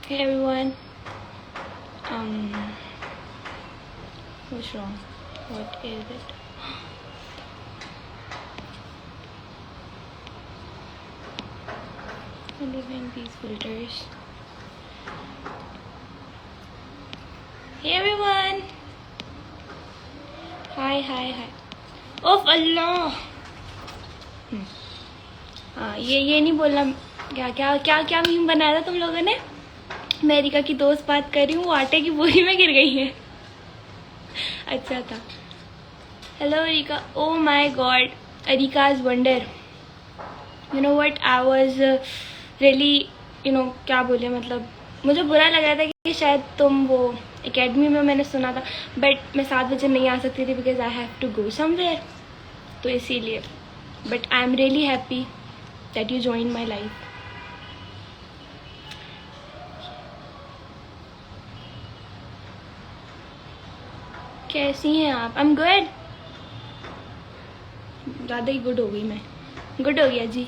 Hey everyone. What's wrong? What is it? I'm leaving these filters. Hey everyone. Hi. ओफ अल्लाह. हाँ ये नहीं बोलना. क्या मीम बनाया था तुम लोगों ने? मैं अरिका की दोस्त बात कर रही हूँ, वो आटे की बोरी में गिर गई है. अच्छा था. Hello Areeka. Oh my god, Areeka's wonder. You know what, I was really क्या बोले, मतलब मुझे बुरा लग रहा था कि शायद तुम वो एकेडमी में, मैंने सुना था, बट मैं 7 बजे नहीं आ सकती थी because I have to go somewhere, तो इसीलिए. But I am really happy that you join my life. कैसी हैं आप? I am good. ज़्यादा ही गुड हो गई मैं. गुड हो गया जी.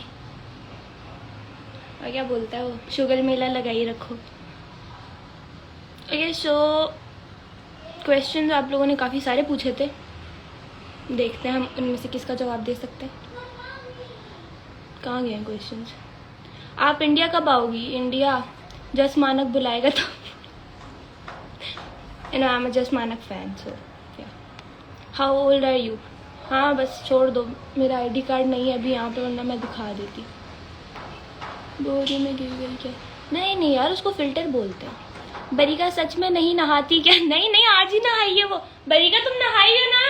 और क्या बोलता है वो, शुगर मेला लगाई रखो. ओके सो क्वेश्चंस आप लोगों ने काफ़ी सारे पूछे थे. देखते हैं हम उनमें से किसका जवाब दे सकते हैं. कहाँ गए हैं क्वेश्चंस? आप इंडिया कब आओगी? इंडिया जस मानक बुलाएगा तो. आई am just Manak fan. So how old are you? हाँ बस छोड़ दो, मेरा आईडी कार्ड नहीं है अभी यहाँ पे, वरना मैं दिखा देती. बोरी में गिर गई क्या? नहीं यार, उसको फिल्टर बोलते हैं. बरिका सच में नहीं नहाती क्या? नहीं आज ही नहाई है वो. बरिका तुम नहाई हो ना?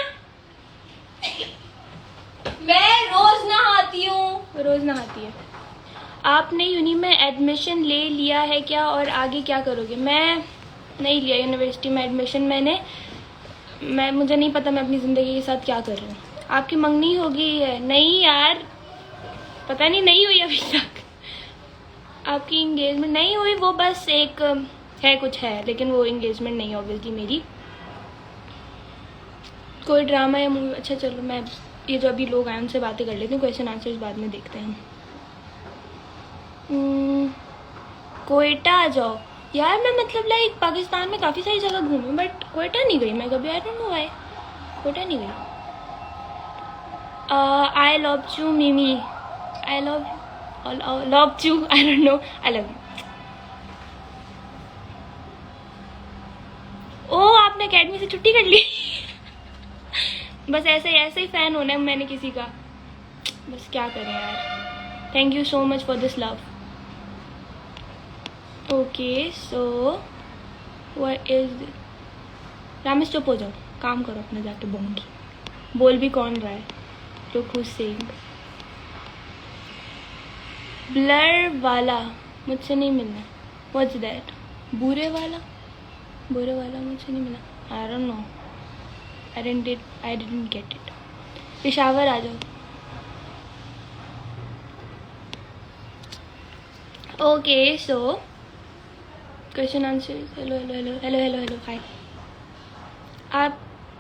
मैं रोज नहाती हूँ. रोज नहाती है. आपने यूनी में एडमिशन ले लिया है क्या, और आगे क्या करोगे? मैं नहीं लिया यूनिवर्सिटी में एडमिशन मैं मुझे नहीं पता मैं अपनी ज़िंदगी के साथ क्या कर रही हूँ. आपकी मंगनी हो गई है? नहीं यार, पता नहीं हुई अभी तक. आपकी इंगेजमेंट नहीं हुई? वो बस एक है, कुछ है, लेकिन वो इंगेजमेंट नहीं ऑब्वियसली मेरी. कोई ड्रामा या मूवी? अच्छा चलो, मैं ये जो अभी लोग आए उनसे बातें कर लेती हूँ, क्वेश्चन आंसर्स बाद में देखते हैं. कोयटा आ जाओ यार. मैं मतलब लाइक पाकिस्तान में काफ़ी सारी जगह घूमी, बट कोयटा नहीं गई मैं कभी. I don't know why Quetta नहीं गई. I love you Mimi. I love you. I don't know. I love you. Oh आपने अकेडमी से छुट्टी कर ली? बस ऐसे ही फैन होना है मैंने किसी का. बस क्या करें यार. Thank you so much for this love. Okay so what is Ramesh, चुप हो जाओ, काम करो अपना जाके. बोंगी बोल भी कौन रहा है? तो खुद सेइंग. ब्लर वाला मुझसे नहीं मिलना. What's that? बुरे वाला मुझसे नहीं मिला. I don't know. I didn't get it. Peshawar आ जाओ. Okay so question answer. Hello hi.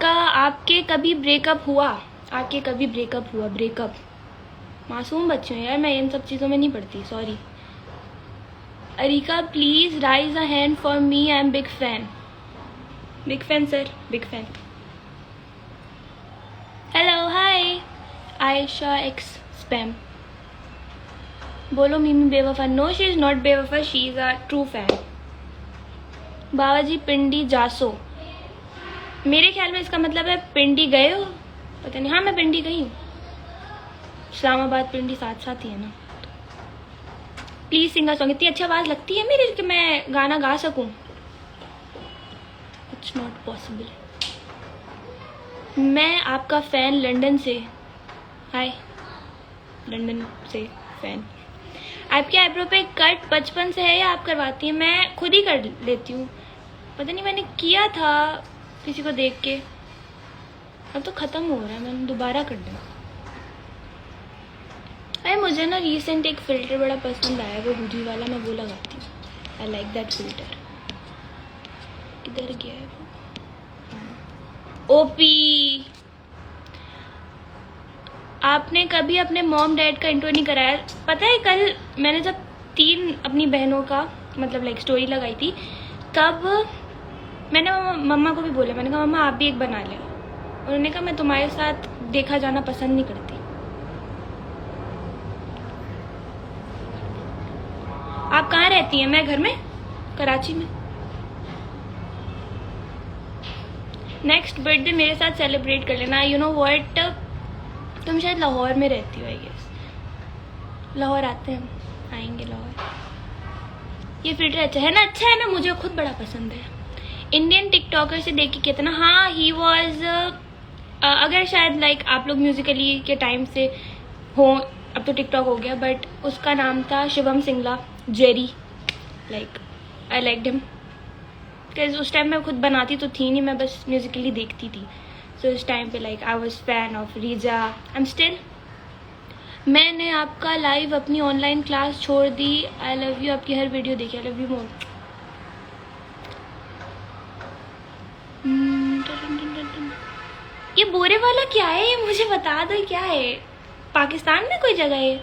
आपके कभी ब्रेकअप हुआ? ब्रेकअप. मासूम बच्चे हैं यार, मैं इन सब चीज़ों में नहीं पढ़ती. Sorry. Areeka please raise a hand for me, I am big fan sir, big fan. Hello hi. Ayesha X spam. बोलो मिमी बेवफा. नो शी इज नॉट बेवफा, she is a true fan. बाबा जी पिंडी जासो. मेरे ख्याल में इसका मतलब है पिंडी गए हो, पता नहीं. हाँ मैं पिंडी गई हूँ. इस्लामाबाद पिंडी साथ ही है ना. Please singer song. इतनी अच्छी आवाज़ लगती है मेरी कि मैं गाना गा सकूं? It's not possible. मैं आपका फ़ैन लंदन से. हाय. लंदन से फ़ैन. आपके आईब्रो पे कट बचपन से है या आप करवाती हैं? मैं खुद ही कर लेती हूँ. पता नहीं, मैंने किया था किसी को देख के. अब तो ख़त्म हो रहा है, मैंने दोबारा कर दिया. अरे मुझे ना रिसेंट एक फ़िल्टर बड़ा पसंद आया, वो रूजी वाला, मैं वो लगाती हूँ. I like that filter. किधर गया है वो? ओपी. आपने कभी अपने मॉम डैड का इंट्रो नहीं कराया? पता है कल मैंने जब 3 अपनी बहनों का मतलब लाइक स्टोरी लगाई थी, तब मैंने मम्मा को भी बोला, मैंने कहा मम्मा आप भी एक बना ले। उन्होंने कहा मैं तुम्हारे साथ देखा जाना पसंद नहीं करती। आप कहाँ रहती हैं? मैं घर में, कराची में। नेक्स्ट बर्थडे मेरे साथ सेलिब्रेट कर लेना। यू नो व्हाट, तुम शायद लाहौर में रहती हो, आई गेस। लाहौर आते हैं, आएंगे लाहौर। ये फिल्टर अच्छा है ना? अच्छा है ना? मुझे खुद बड़ा पसंद है। इंडियन टिकटॉकर से देखी कितना, हाँ ही वॉज, अगर शायद लाइक आप लोग म्यूजिकली के टाइम से हो, अब तो टिकटॉक हो गया, बट उसका नाम था Shivam Singla, Jerry. Like I liked him because उस टाइम मैं खुद बनाती तो थी नहीं, मैं बस म्यूजिकली देखती थी। सो उस टाइम पे like I was fan of Riza, I am still. मैंने आपका लाइव अपनी ऑनलाइन क्लास छोड़ दी। आई लव यू, आपकी हर वीडियो देखी, आई लव यू मोर। ये बोरे वाला क्या है? ये मुझे बता दो क्या है? पाकिस्तान में कोई जगह है?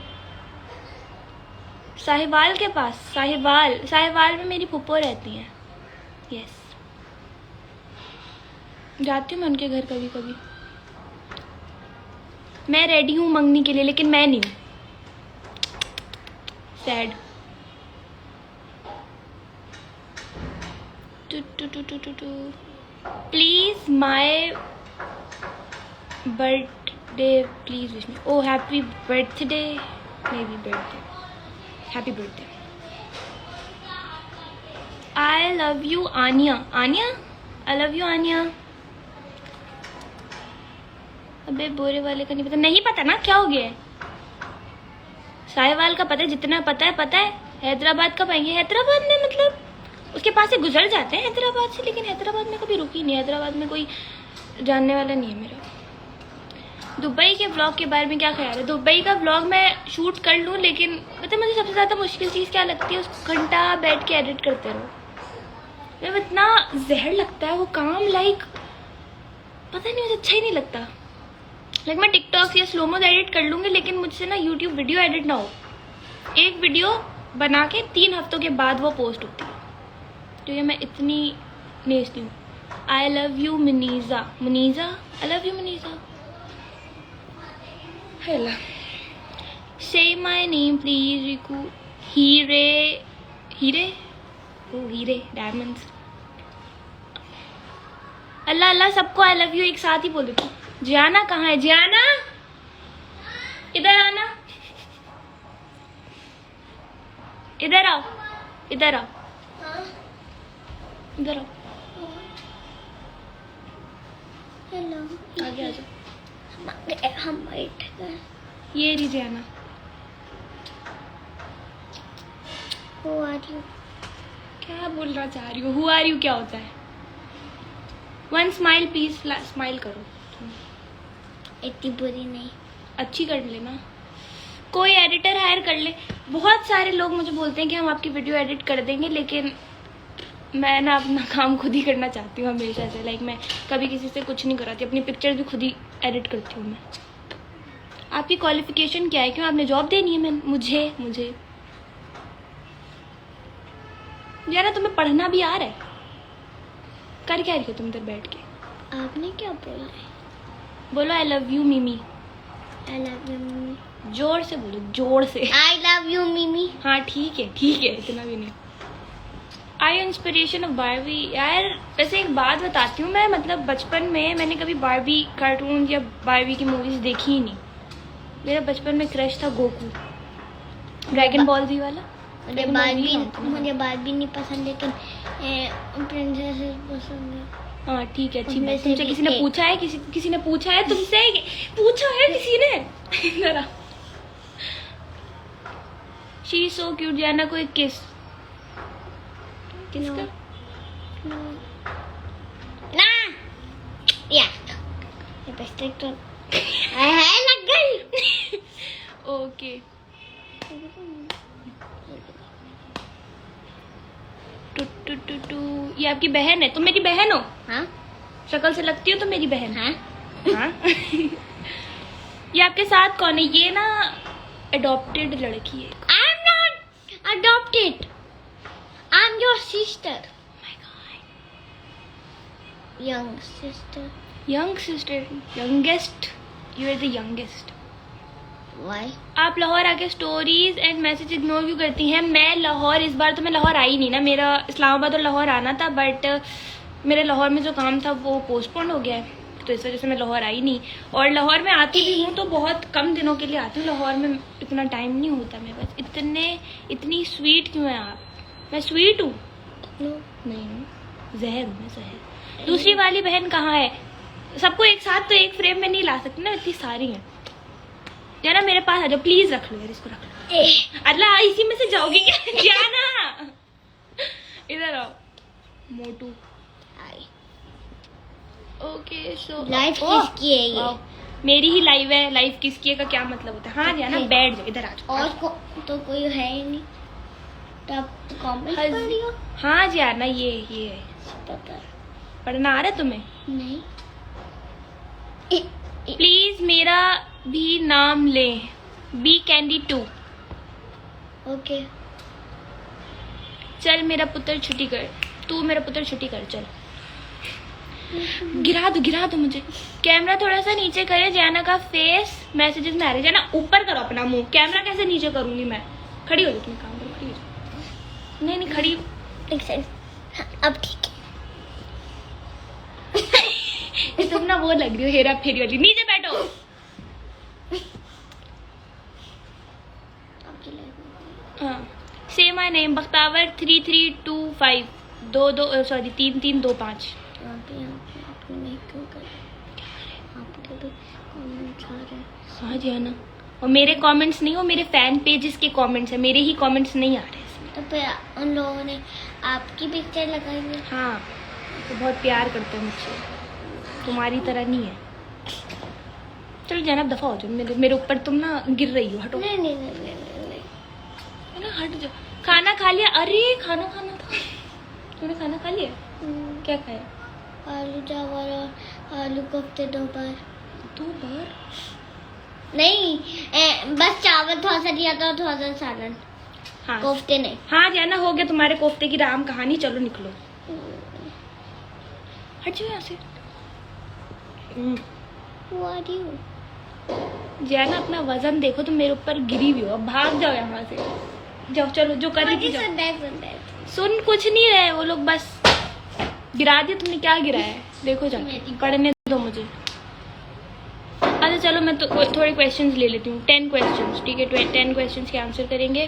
साहिवाल के पास? साहिवाल में मेरी फुप्पो रहती हैं। यस, जाती हूँ मैं उनके घर कभी कभी। मैं रेडी हूँ मंगनी के लिए, लेकिन मैं नहीं हूँ। Sad. Please my birthday, please wish me. Oh happy birthday, may be birthday, happy birthday. I love you Aniya. Aniya, I love you Aniya. अबे बोरे वाले का नहीं पता। नहीं पता ना, क्या हो गया है? साहिवाल का पता है, जितना पता है। हैदराबाद कब आएंगे? हैदराबाद में मतलब उसके पास से गुजर जाते हैं हैदराबाद से, लेकिन हैदराबाद में कभी रुकी नहीं। हैदराबाद में कोई जानने वाला नहीं है मेरा। दुबई के व्लॉग के बारे में क्या ख्याल है? दुबई का व्लॉग मैं शूट कर लूँ, लेकिन मतलब मुझे सबसे ज़्यादा मुश्किल चीज़ क्या लगती है? उसको घंटा बैठ के एडिट करते रहो। मतलब इतना जहर लगता है वो काम, लाइक पता नहीं, मुझे अच्छा ही नहीं लगता। लाइक मैं टिकटॉक या स्लोमो एडिट कर लूँगी, लेकिन मुझसे ना यूट्यूब वीडियो एडिट ना हो। एक वीडियो बना के 3 हफ्तों के बाद वो पोस्ट होती है, तो ये मैं इतनी नेचती हूँ। I love you Muneeza. I love you Muneeza. Hello, say my name please Riku. हीरे ओ हीरे डायमंड्स। अल्लाह अल्लाह, सबको आई लव यू एक साथ ही बोल देती हूँ। जियाना कहाँ है? जियाना इधर आना, इधर आओ, इधर आओ, इधर आओ। हेलो, आगे आ जाओ। हम बैठ गए। ये रही जियाना। Who are you? क्या बोलना चाह रही हो? हु आर यू क्या होता है? वन स्माइल प्लीज, स्माइल करो। इतनी बुरी नहीं, अच्छी कर लेना। कोई एडिटर हायर कर ले। बहुत सारे लोग मुझे बोलते हैं कि हम आपकी वीडियो एडिट कर देंगे, लेकिन मैं ना अपना काम खुद ही करना चाहती हूँ हमेशा से। लाइक मैं कभी किसी से कुछ नहीं कराती, अपनी पिक्चर भी खुद ही एडिट करती हूँ मैं। आपकी क्वालिफिकेशन क्या है? क्यों आपने जॉब देनी है? मैं मुझे यार, तुम्हें पढ़ना भी आ रहा है? कर क्या रही हो तुम इधर बैठ के? आपने क्या बोला है? बोलो आई love you Mimi. I love you मिमी। जोर से बोलो, जोर से। आई लव यू मिमी। हाँ ठीक है, इतना भी नहीं। आई इंस्पिरेशन ऑफ बारबी। यार वैसे एक बात बताती हूँ, मैं मतलब बचपन में मैंने कभी बारबी कार्टून या बारबी की मूवीज देखी ही नहीं। मेरा बचपन में क्रश था गोकू, ड्रैगन बॉल जी वाला। मुझे बारबी नहीं पसंद, लेकिन प्रिंसेस पसंद है। हाँ ठीक है, अच्छी उनमें बात। से तुमसे भी किसी ने एक। पूछा है? किसी ने पूछा है तुमसे? पूछा है किसी ने? जरा शी सो क्यूट। जाना कोई किस किसका? ना या लिपस्टिक तो है लग गई। ओके, टू ये आपकी बहन है? तुम मेरी बहन हो? हाँ शक्ल से लगती हो तुम मेरी बहन। हाँ। हाँ? ये आपके साथ कौन है? ये ना अडॉप्टेड लड़की है। I am not adopted, I'm your sister. My god, Young sister. Young sister, youngest, you are the youngest. Why? आप लाहौर आके स्टोरीज एंड मैसेज इग्नोर क्यों करती हैं? मैं लाहौर, इस बार तो मैं लाहौर आई नहीं ना, मेरा इस्लामाबाद और लाहौर आना था, बट मेरे लाहौर में जो काम था वो पोस्टपोन हो गया है, तो इस वजह से मैं लाहौर आई नहीं। और लाहौर में आती भी हूँ तो बहुत कम दिनों के लिए आती हूँ, लाहौर में इतना टाइम नहीं होता मेरे पास। इतनी स्वीट क्यों है आप? मैं स्वीट हूँ? No. नहीं हूँ, जहर हूँ मैं, जहर। दूसरी वाली बहन कहाँ है? सबको एक साथ तो एक फ्रेम में नहीं ला सकती ना, इतनी सारी हैं। जाना मेरे पास आ जाओ प्लीज, रख लो यार इसको, रख लो। अल्लाह, इसी में से जाओगी क्या? जाना, इधर आओ मोटू। Hi. ओके सो Life किसकी है ये? मेरी ही लाइव है। लाइव किसकी है का क्या मतलब होता है? हाँ जाना, बैठ जाओ, इधर आ जाओ। और तो कोई है ही नहीं, तो आप कमेंट हज- पढ़ लियो। हाँ जाना, ये है। पता पढ़ना आ रहा है तुम्हें? नहीं। प्लीज मेरा भी नाम ले, बी कैंडी 2। ओके। चल मेरा पुत्र छुट्टी कर, तू मेरा पुत्र छुट्टी कर, चल। गिरा दो मुझे। कैमरा थोड़ा सा नीचे करे, जाना का फेस मैसेजेस में आ रहे। जाना ऊपर करो अपना मुंह, कैमरा कैसे नीचे करूंगी मैं? खड़ी हो जाओ, तुम काम करो, खड़ी हो जाओ। नहीं खड़ी। एक सेकंड, अब ठीक है। तुम ना वो लग रही हो हेरा फेरी वाली। नीचे बैठो। आपकी लाइफ हाँ, से माय नेम बख्तावर 3325 22 सॉरी 3325। आपने नहीं क्यों कर? आपके भी कमेंट्स आ रहे हैं। हाँ जी आना, और मेरे कमेंट्स नहीं, वो मेरे फैन पेजेस के कमेंट्स है, मेरे ही कमेंट्स नहीं आ रहे इसमें। तो फिर उन लोगों ने आपकी पिक्चर लगाई है। हाँ, तो बहुत प्यार करते हैं मुझसे, तुम्हारी तरह नहीं है। चलो जैनब दफा हो जाओ, मेरे ऊपर तुम ना गिर रही हो, हटो। नहीं नहीं नहीं नहीं नहीं, नहीं। है ना, हट जाओ। खाना खा लिया? अरे खाना खाना था। तूने खाना खा लिया? क्या खाया? आलू चावल और आलू कोफ्ते 2 बार। 2 बार? नहीं, बस चावल थोड़ा सा दिया था, थोड़ा सा सालन, हाँ कोफ्ते नहीं। हाँ जाना, हो गया तुम्हारे कोफ्ते की राम कहानी। चलो निकलो, हट जाओ यहाँ से। Who are you? जाना, अपना वजन देखो, तुम मेरे ऊपर गिरी हुई हो, अब भाग जाओ यहाँ से। जाओ, चलो जो कर रही थी जाओ। सुन कुछ नहीं रहे वो लोग, बस गिरा दिया तुमने। क्या गिरा है देखो, जाके पढ़ने दो मुझे। अच्छा चलो, मैं तो थोड़े क्वेश्चंस ले लेती हूँ, 10 क्वेश्चंस, ठीक है? 10 क्वेश्चंस के आंसर करेंगे,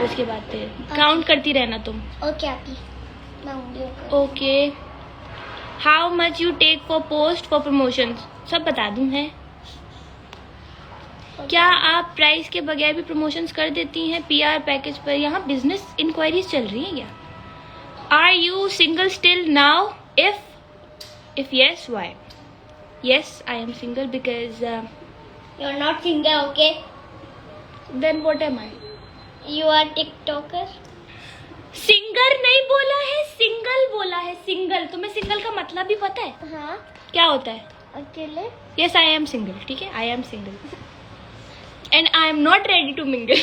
उसके बाद फिर काउंट करती रहना तुम। ओके आपकी okay, how much you take for post for promotions? सब बता दूं है। क्या आप प्राइस के बगैर भी प्रमोशंस कर देती हैं पीआर पैकेज पर? यहाँ बिजनेस इंक्वायरीज चल रही है क्या? Are you single still now? If yes why? Yes I am single because you are not singer, okay? Then what am I? You are TikToker. Singer नहीं बोला है, सिंगल बोला है, सिंगल। तुम्हें सिंगल का मतलब भी पता है? हाँ, क्या होता है? अकेले। यस आई एम सिंगल, ठीक है? I am single and I am not ready to mingle.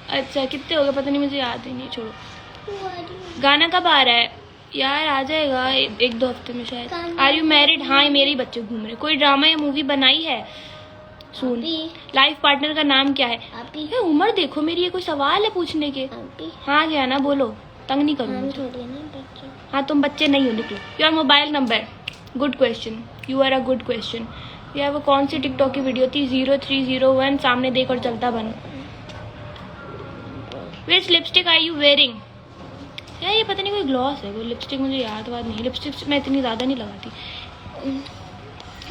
अच्छा कितने हो गए पता नहीं, मुझे याद ही नहीं, छोड़ो। Who are you? गाना कब आ रहा है यार? आ जाएगा 1-2 हफ्ते में शायद। गाना- आर यू मैरिड? हाँ, ये मेरे ही बच्चे घूम रहे। कोई ड्रामा या मूवी बनाई है? सुन। अभी। लाइफ पार्टनर का नाम क्या है? अभी। ये उम्र देखो मेरी, ये कोई सवाल है पूछने के? अभी। हाँ क्या ना, बोलो, तंग नहीं हम करूँगी। थोड़ी ना बच्चे। हाँ तुम बच्चे नहीं हो, निकलो। Your mobile number? Good question, you are a good question. यार वो कौन सी टिकटॉक की वीडियो थी? 0301 सामने देख और चलता बन। विच लिपस्टिक आर यू वेयरिंग? यार ये पता नहीं कोई ग्लॉस है, कोई लिपस्टिक, मुझे याद वाद नहीं। लिपस्टिक मैं इतनी ज़्यादा नहीं लगाती।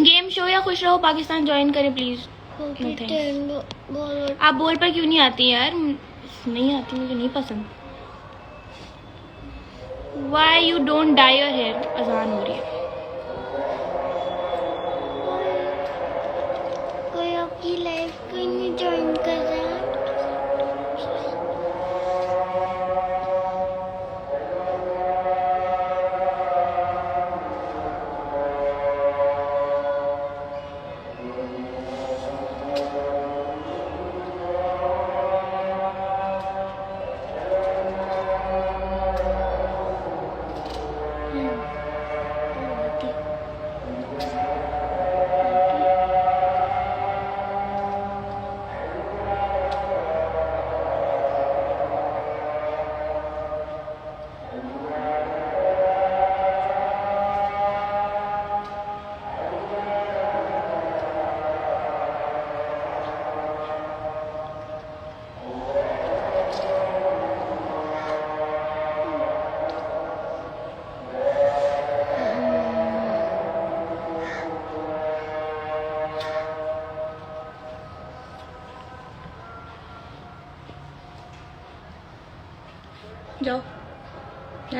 गेम शो या खुश रहो पाकिस्तान ज्वाइन करें प्लीज़। बोलो। आप बोल पर क्यों नहीं आती यार? नहीं आती, मुझे नहीं पसंद। Why you don't dye your hair? अजान हो रही है। कोई आपकी लाइफ को नहीं ज्वाइन कर रहा है?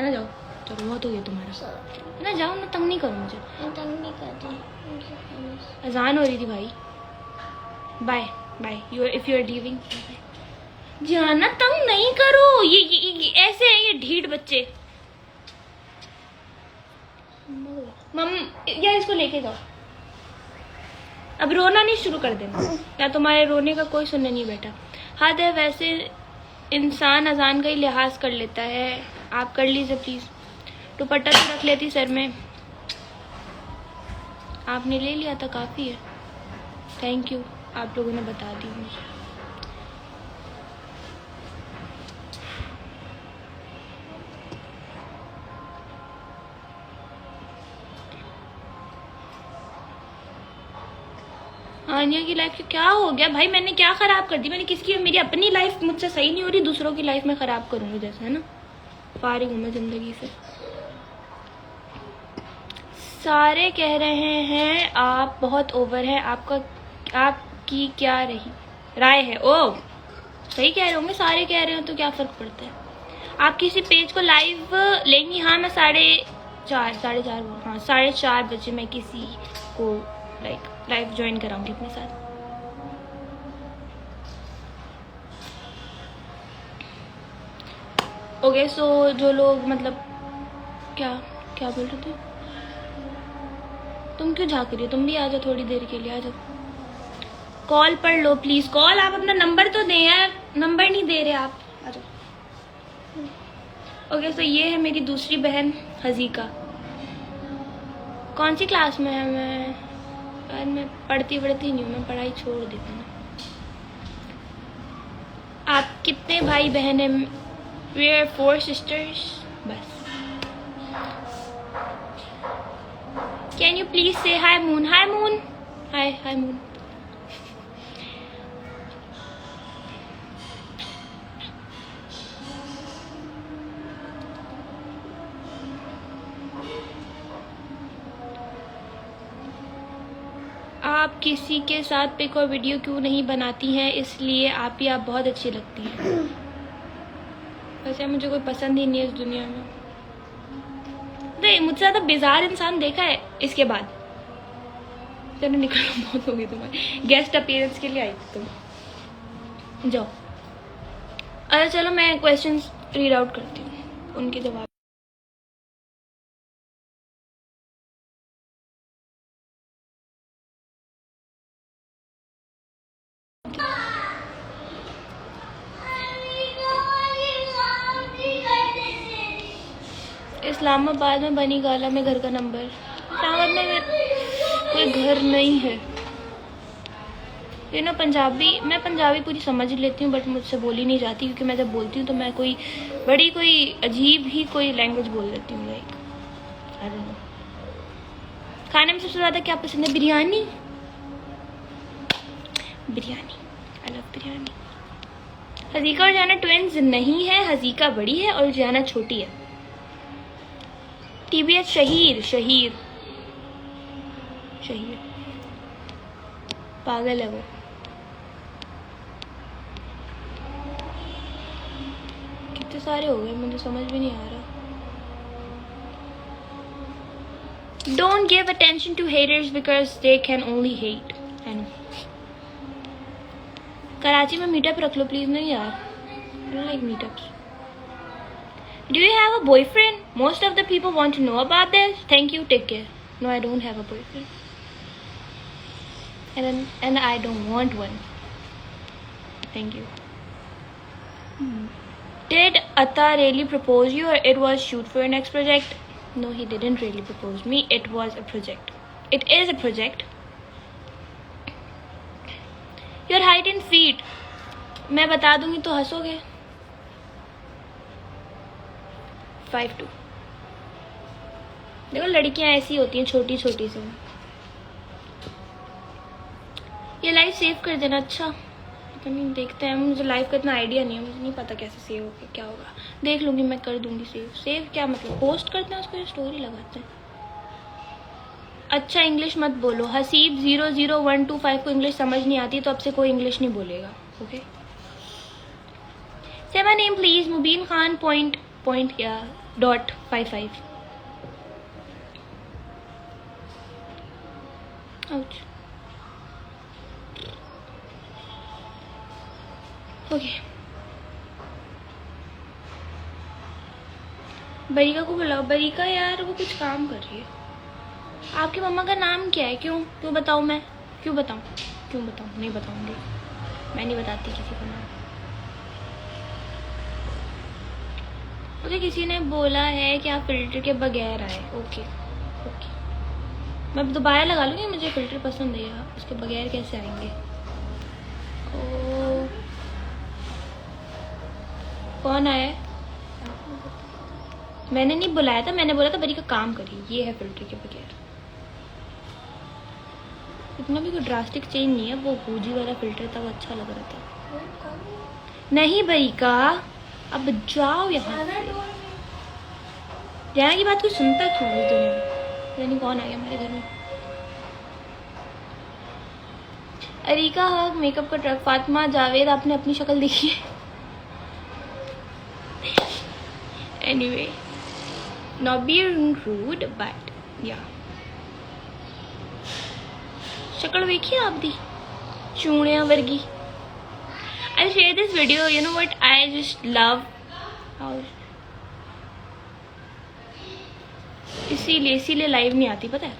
ना, जाओ चलो, बहुत हो गया तुम्हारा सॉरी ना, जाओ ना, तंग नहीं करो मुझे, मैं तंग नहीं करती मुझे promise। अजान हो रही थी भाई। Bye bye, you if you are leaving जाना, तंग नहीं करो, ये ऐसे हैं ये ढीठ बच्चे। मम या इसको लेके जाओ, अब रोना नहीं शुरू कर देना, या तुम्हारे रोने का कोई सुनने नहीं बैठा। हद है, वैसे इंसान अजान का ही लिहाज कर लेता है, आप कर लीजिए प्लीज। दुपट्टा तो रख लेती सर में, आपने ले लिया था, काफी है, थैंक यू, आप लोगों ने बता दी मुझे। आनिया की लाइफ क्या हो गया भाई, मैंने क्या खराब कर दी, मैंने किसकी, मेरी अपनी लाइफ मुझसे सही नहीं हो रही, दूसरों की लाइफ में खराब करूंगी जैसे, है ना। फारिग हूं मैं जिंदगी से। सारे कह रहे हैं आप बहुत ओवर है, आपकी क्या रही राय है? ओ सही कह रहे होंगे, सारे कह रहे हो तो क्या फर्क पड़ता है। आप किसी पेज को लाइव लेंगी? हाँ मैं 4:30 हाँ 4:30 बजे मैं किसी को लाइव ज्वाइन कराऊंगी अपने साथ। ओके सो जो लोग मतलब क्या क्या बोल रहे थे तुम? क्यों झाँक रही हो? तुम भी आ जाओ थोड़ी देर के लिए, आ जाओ। कॉल पढ़ लो प्लीज, कॉल, आप अपना नंबर तो दें यार, नंबर नहीं दे रहे आप, आ जाओ। ओके सो ये है मेरी दूसरी बहन हजीका। कौन सी क्लास में है? मैं पढ़ती नहीं हूँ, मैं पढ़ाई छोड़ देती हूँ। आप कितने भाई बहन हैं? वी आर 4 sisters बस। कैन यू प्लीज से हाय मून? हाय मून, हाय मून। आप किसी के साथ पिक और वीडियो क्यों नहीं बनाती हैं? इसलिए आप बहुत अच्छी लगती हैं। वैसे मुझे कोई पसंद ही नहीं है इस दुनिया में। नहीं, मुझसे ज्यादा बेजार इंसान देखा है इसके बाद। चलो निकलो, बहुत हो गई तुम्हारी। गेस्ट अपीयरेंस के लिए आई थी तुम, जाओ। अरे चलो मैं क्वेश्चंस रीड आउट करती हूँ, उनके जवाब। इस्लामाबाद में बनी गाला में घर का नंबर। इस्लामाबाद में कोई घर नहीं है। ये ना मैं पंजाबी पूरी समझ लेती हूँ, बट मुझसे बोली नहीं जाती, क्योंकि मैं जब बोलती हूँ तो मैं कोई अजीब ही कोई लैंग्वेज बोल देती हूँ, लाइक आई डोंट नो। खाने में सबसे ज्यादा क्या पसंद है? Biryani, I love biryani. हजीका और जाना ट्विंस नहीं है, हजीका बड़ी है और जाना छोटी है। TBS शहीर पागल है वो। कितने सारे हो गए, मुझे समझ भी नहीं आ रहा। Don't give attention to haters because they can only hate. I know. Karachi में मीटअप रख लो प्लीज। नहीं यार, I don't like meetups. Do you have a boyfriend? Most of the people want to know about this. Thank you, take care. No, I don't have a boyfriend. And I don't want one. Thank you. Did Atta really propose you, or it was shoot for your next project? No, he didn't really propose me. It was a project. It is a project. Your height in feet. मैं बता दूंगी तो हंसोगे। 5'2". देखो लड़कियां ऐसी होती हैं, छोटी छोटी सी। ये लाइव सेव कर देना। अच्छा नहीं, देखते हैं, मुझे लाइव का इतना आइडिया नहीं है, मुझे नहीं पता कैसे सेव होगा, क्या होगा। देख लूंगी, मैं कर दूंगी सेव क्या मतलब? पोस्ट करते हैं उसको, स्टोरी लगाते हैं। अच्छा इंग्लिश मत बोलो। हसीब 00125 को इंग्लिश समझ नहीं आती, तो अब से कोई इंग्लिश नहीं बोलेगा, okay? Say my name please. Mubeen Khan point क्या .55। आउच। ओके, बरीका को बुलाओ। बरीका यार वो कुछ काम कर रही है। आपकी मम्मा का नाम क्या है? क्यों क्यों बताऊँ मैं? क्यों बताऊँ? क्यों बताऊँ? नहीं बताऊँगी, मैं नहीं बताती किसी का नाम। मुझे किसी ने बोला है कि आप फिल्टर के बगैर आए। ओके ओके, मैं दोबारा लगा लूँगी, मुझे फिल्टर पसंद है यार, उसके बगैर कैसे आएंगे? ओ, कौन आया है? मैंने नहीं बुलाया था, मैंने बोला था बरी का काम करिए। ये है फिल्टर के बगैर। इतना भी कोई ड्रास्टिक चेंज नहीं है, वो पूजी वाला फिल्टर था, वो अच्छा लग रहा था। नहीं बरी का, अब जाओ यहाँ से। जाना की बात कोई सुनता क्यों है इस दुनिया में? यानी कौन आ गया हमारे घर में? अरीका हक मेकअप का ट्रक। फातिमा जावेद, आपने अपनी शक्ल देखी है? Anyway, not be rude but yeah, शक्ल देखी आपदी चूड़िया वर्गी। I'll share this video. You know what I just love? How इसीलिए लाइव नहीं आती, पता है?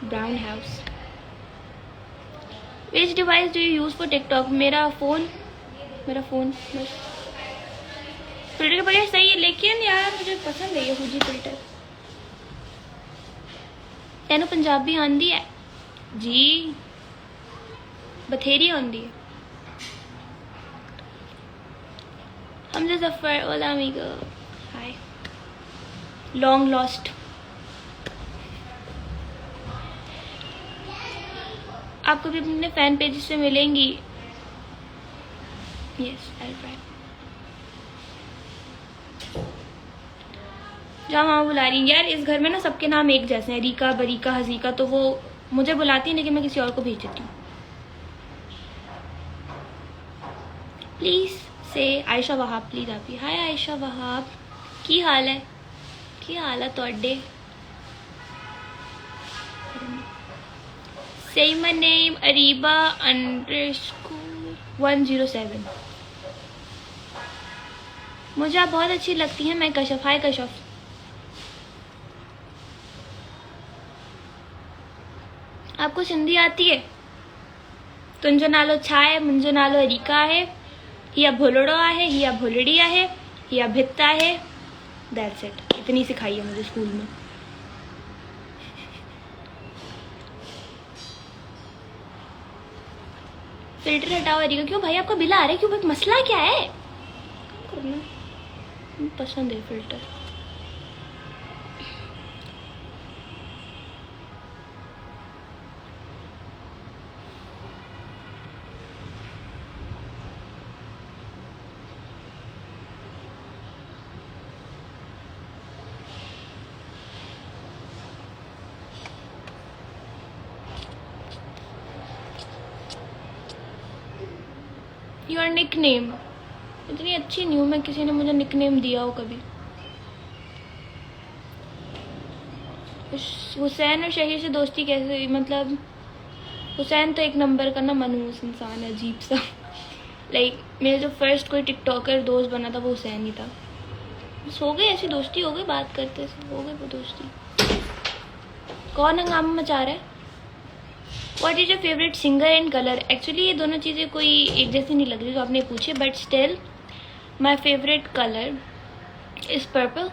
Brown house. Which device do you use for TikTok? मेरा फोन बस। फिल्टर के बगैर सही है, लेकिन यार मुझे पसंद है ये हुजी फिल्टर। तेनू पंजाबी आंदी है जी? बथेरी आंदी है। हमजा जफर, ओला अमीगो, हाय। Long lost. आप कभी अपने फैन पेज से मिलेंगी? Yes, I will try. जहाँ वहाँ बुला रही यार, इस घर में ना सबके नाम एक जैसे हैं, रीका, बरीका, हजीका, तो वो मुझे बुलाती है लेकिन मैं किसी और को भेज देती हूँ। प्लीज से आयशा वहाब, प्लीज आप ही। हाय आयशा वहाब, की हाल है? की हाल है तोड़े? Say my name, Ariba _107। मुझे आप बहुत अच्छी लगती हैं। मैं कशफ। हाय कशफ। आपको सिंधी आती है? तुंजो नालो छा है? मुंजो नालो अरीका है। हिया भोलड़ो है, हिया भोलड़ी है, हिया भित्ता है। That's it. इतनी सिखाई है मुझे स्कूल में। फिल्टर हटाओ अरीका। क्यों भाई, आपका बिल आ रहा है? क्यों भाई, मसला क्या है? करना पसंद है फिल्टर। योर निकनेम इतनी अच्छी नहीं हूँ मैं, किसी ने मुझे निकनेम दिया हो कभी। हुसैन और शहीर से दोस्ती कैसे हुई? मतलब हुसैन तो एक नंबर का ना मनहूस इंसान है, अजीब सा। लाइक मेरा जो फर्स्ट कोई टिकटॉकर दोस्त बना था वो हुसैन ही था। बस हो गई ऐसी दोस्ती, हो गई, बात करते हो गई वो दोस्ती। कौन हंगामा मचा रहा है? What is your favourite singer and colour? Actually ये दोनों चीज़ें कोई एक जैसी नहीं लग रही जो आपने पूछे, but still my favourite colour is purple.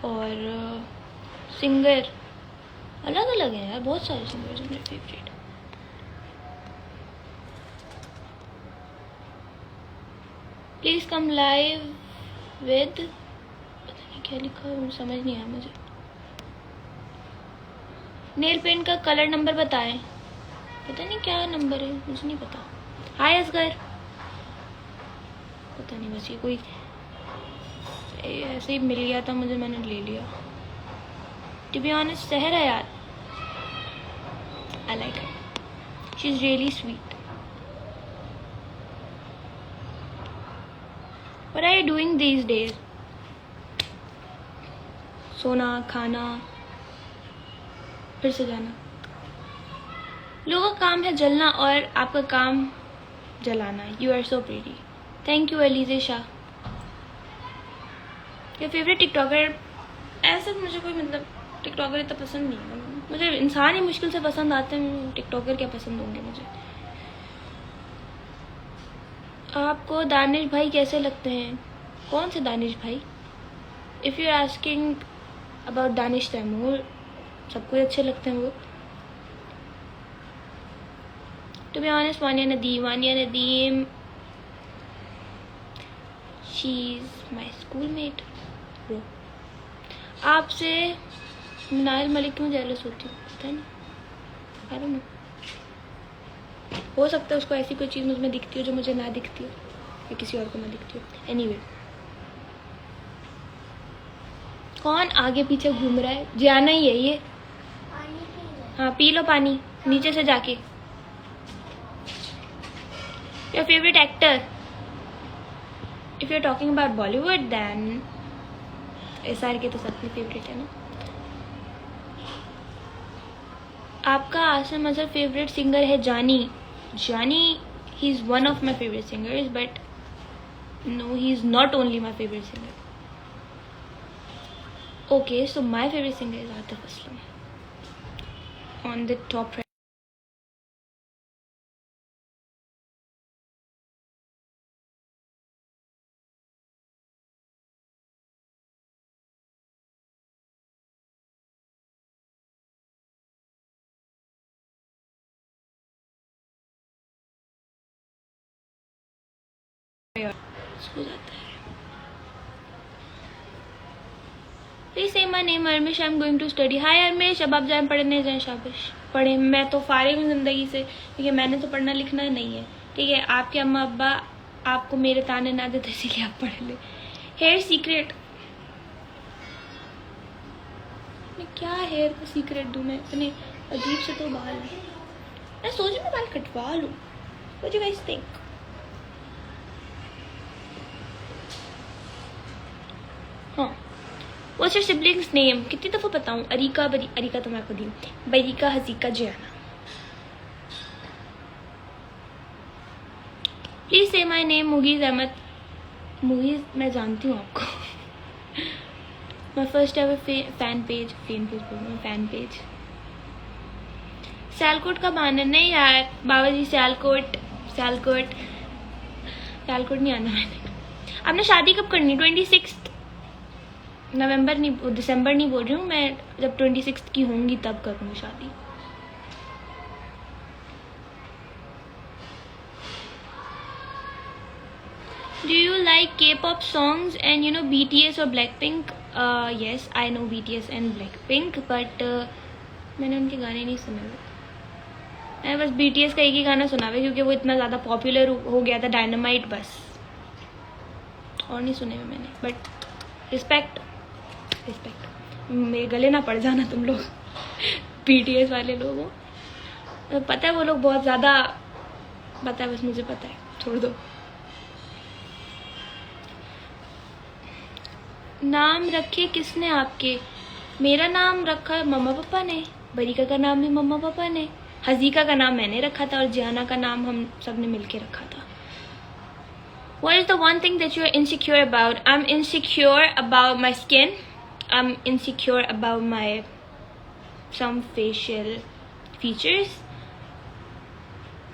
और सिंगर अलग अलग हैं यार, बहुत सारे सिंगर्स हैं मेरे favourite. Please come live with, पता नहीं क्या लिखा है, समझ नहीं आया मुझे। नेल पेंट का कलर नंबर बताएं। पता नहीं क्या नंबर है, मुझे नहीं पता। हाय असगर, पता नहीं, बस ये कोई ऐसे ही मिल गया था मुझे, मैंने ले लिया। टू बी ऑनेस्ट सहर है यार, I like her, she is really sweet. What are you doing these days? सोना, खाना, फिर से जाना. लोगों का काम है जलना और आपका काम जलाना. You are so pretty. Thank you Alize Shah. Your favorite TikToker? ऐसा मुझे कोई मतलब टिकटॉकर इतना पसंद नहीं है. मुझे इंसान ही मुश्किल से पसंद आते हैं, टिकटॉकर क्या पसंद होंगे मुझे. आपको दानिश भाई कैसे लगते हैं? कौन से दानिश भाई? If you are asking about Danish Taimur, सबको ही अच्छे लगते हैं वो. To be honest, Vania Nadeem she is my school mate. आपसे नायल मलिक क्यों जेलस होती हूँ पता नहीं. I don't know. हो सकता है उसको ऐसी कोई चीज़ मुझमें दिखती हो जो मुझे ना दिखती हो, या किसी और को ना दिखती हो. एनीवे, कौन आगे पीछे घूम रहा है? जियाना ही है ये. हाँ पी लो पानी नीचे से जाके. Your favourite actor? If you are talking about Bollywood then SR के तो सबके फेवरेट है ना. आपका आसिम अजहर फेवरेट सिंगर है? Jaani. He is one of my favourite singers, but no, he is not only my favourite singer. Okay, so my favourite singer is Atif Aslam on the top. हो जाता है. Please say my name Armish, I am going to study. Hi Armish, अब आप जाए पढ़ने जाए. शाबाश पढ़े. मैं तो फारिग हूँ जिंदगी से, क्योंकि मैंने तो पढ़ना लिखना नहीं है. ठीक है, आपके अम्मा अब्बा आपको मेरे ताने ना देते, इसीलिए आप पढ़ ले. Hair secret? मैं क्या हेयर का सीक्रेट दूँ? मैं इतने अजीब से तो बाल है. मैं सोच रही मैं बाल कटवा लूँ. What do guys think? हाँ. What's your siblings name? कितनी दफ़ा बताऊँ? अरिका तो मैं खुद ही. बरीका, हसीका, जियाना. प्लीज से माई नेम मुगीज अहमद. मुगीज मैं जानती हूँ आपको. My first ever fan page. Sialkot कब आना? नहीं यार बाबा जी, सियालकोट नहीं आना मैंने. आपने शादी कब करनी? 26 नवंबर नहीं, दिसंबर नहीं बोल रही हूँ मैं. जब 26 की होंगी तब करूँगी शादी. Do you like K-pop songs and you know BTS or Blackpink? Yes, I know BTS and Blackpink, but मैंने उनके गाने नहीं सुने हुए. मैंने बस BTS का एक ही गाना सुना हुआ है, क्योंकि वो इतना ज़्यादा पॉपुलर हो गया था, डायनामाइट, बस. और नहीं सुने हुए मैंने. But respect. मेरे गले ना पड़ जाना तुम लोग. BTS वाले लोगों, पता है वो लोग बहुत ज़्यादा, पता है, बस मुझे पता है, छोड़ दो. नाम रखे किसने आपके? मेरा नाम रखा मम्मा पापा ने. बरीका का नाम भी मम्मा पापा ने. हजीका का नाम मैंने रखा था, और जियाना का नाम हम सब ने मिलके रखा था. What is the one thing that you are insecure about? I'm insecure about my skin. I'm insecure about my some facial features.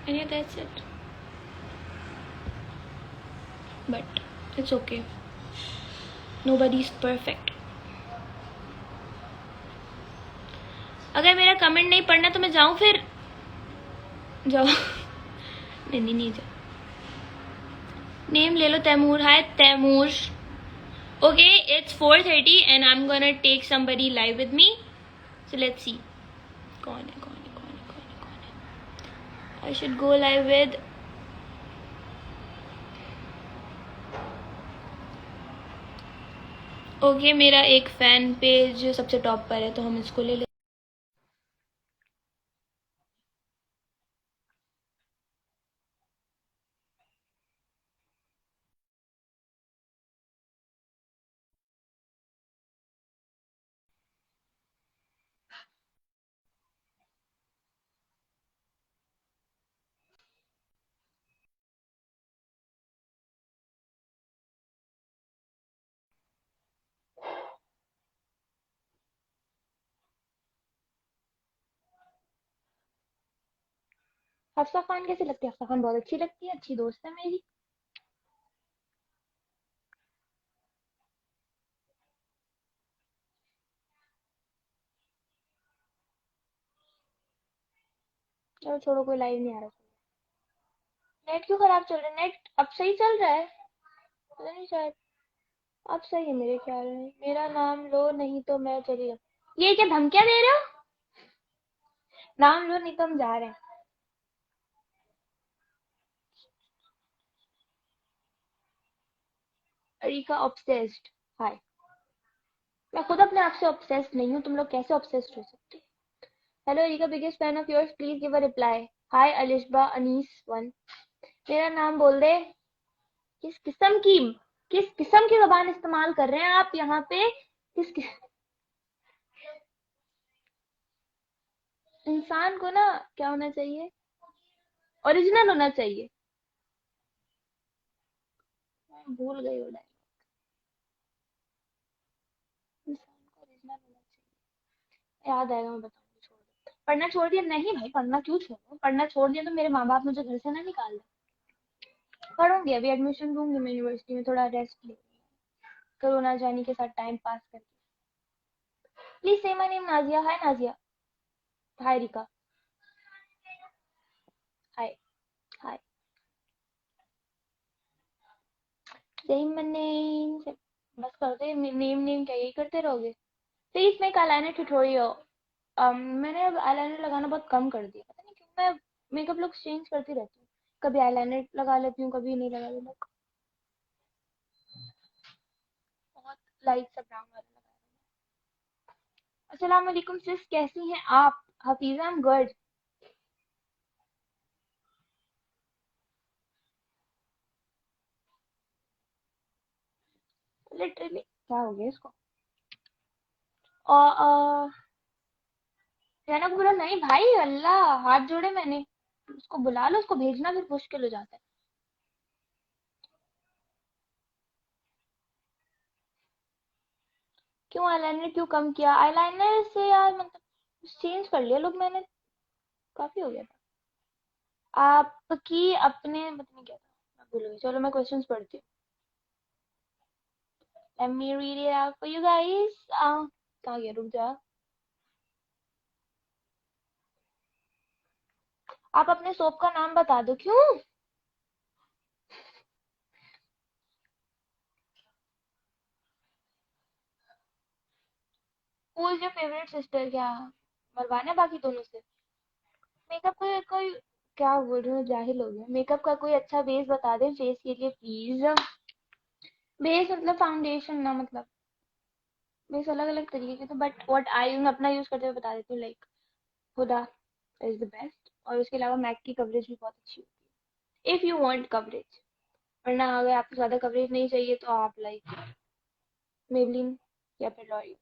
And yeah, that's it. But it's okay. Nobody's perfect. अगर मेरा comment नहीं पढ़ना तो मैं जाऊँ फिर? जाओ. नहीं जाओ. नेम ले लो तैमूर. हाय Taimur. Okay, it's 4:30 and I'm gonna take somebody live with me. So let's see. कौन है? I should go live with. Okay, मेरा एक फैन पेज सबसे टॉप पर है, तो हम इसको ले लेते. हफ्सा खान कैसी लगती है? हफ्सा खान बहुत अच्छी लगती है, अच्छी दोस्त है मेरी। चलो छोड़ो, कोई लाइव नहीं आ रहा। नेट क्यों खराब चल रहा है? नेट अब सही चल रहा है, पता नहीं शायद। अब सही है मेरे ख्याल में। मेरा नाम लो नहीं तो मैं चली जाऊँ। ये क्या धमकियां दे रहे हो? नाम लो नहीं तो हम जा रहे हैं। अरिका ऑब्सेस्ड। हाय। मैं खुद अपने आप से ऑब्सेस्ड नहीं हूँ, तुम लोग कैसे ऑब्सेस्ड हो सकते? Hello Arika, biggest fan of yours, please give a reply. Hi Alishba Anees one. मेरा नाम बोल दे। किस किस्म की किस किस्म की जबान इस्तेमाल कर रहे हैं आप यहाँ पे? किस इंसान को ना क्या होना चाहिए? ओरिजिनल होना चाहिए। मैं भूल गई वो डायलॉग। इंसान को ओरिजिनल होना चाहिए। याद आएगा, मैं बताऊंगी। छोड़ दो। पढ़ना छोड़ दिया? नहीं भाई, पढ़ना क्यों छोड़ू? पढ़ना छोड़ दिया तो मेरे माँ बाप मुझे घर से ना निकाल दें। पढ़ूंगी, अभी एडमिशन लूंगी मैं यूनिवर्सिटी में, थोड़ा रेस्ट ले कोरोना जानी के साथ टाइम पास करके। Please say my name Nazia. Hi Nazia. Hi Rika. Hi. Hi. सही मैंने बस कर दो, नेम नेम क्या यही करते रहोगे? Please make eyeliner tutorial. मैंने अब आईलाइनर लगाना बहुत कम कर दिया, पता नहीं क्यों। मैं मेकअप लुक्स चेंज करती रहती हूँ, कभी आईलाइनर लगा लेती हूँ, कभी नहीं लगा लेती हूँ। बहुत लाइट सा ब्राउन वाला लगाया। अस्सलाम वालेकुम सिस, कैसी हैं आप? हफीजा, आई एम गुड। लिटरली क्या हो गया इसको? और रहना को बोला नहीं भाई, अल्लाह हाथ जोड़े मैंने। उसको बुला लो, उसको भेजना फिर मुश्किल हो जाता है। क्यों आईलाइनर क्यों कम किया? आईलाइनर से यार मतलब चेंज कर लिया लुक मैंने, काफी हो गया था। आपकी अपने पता नहीं क्या था, मैं भूल गई। चलो मैं क्वेश्चंस पढ़ती हूँ। Let me read it out for you guys. कहाँ गया, रुक जा। आप अपने सोप का नाम बता दो। क्यों? Who is your favorite sister? क्या मरवाना है बाकी दोनों से? मेकअप कोई क्या बोल रही हूँ, जाहिल हो गया। मेकअप का कोई अच्छा बेस बता दे फेस के लिए प्लीज। बेस मतलब फाउंडेशन ना, मतलब बेस अलग अलग तरीके के थे, बट व्हाट आई मैं अपना यूज करते हुए बता देती हूँ। Like Huda is the best, और उसके अलावा मैक की कवरेज भी बहुत अच्छी होती है इफ यू वांट कवरेज। वरना अगर आपको ज्यादा कवरेज नहीं चाहिए तो आप लाइक मेबलिन या फिर लॉरियल।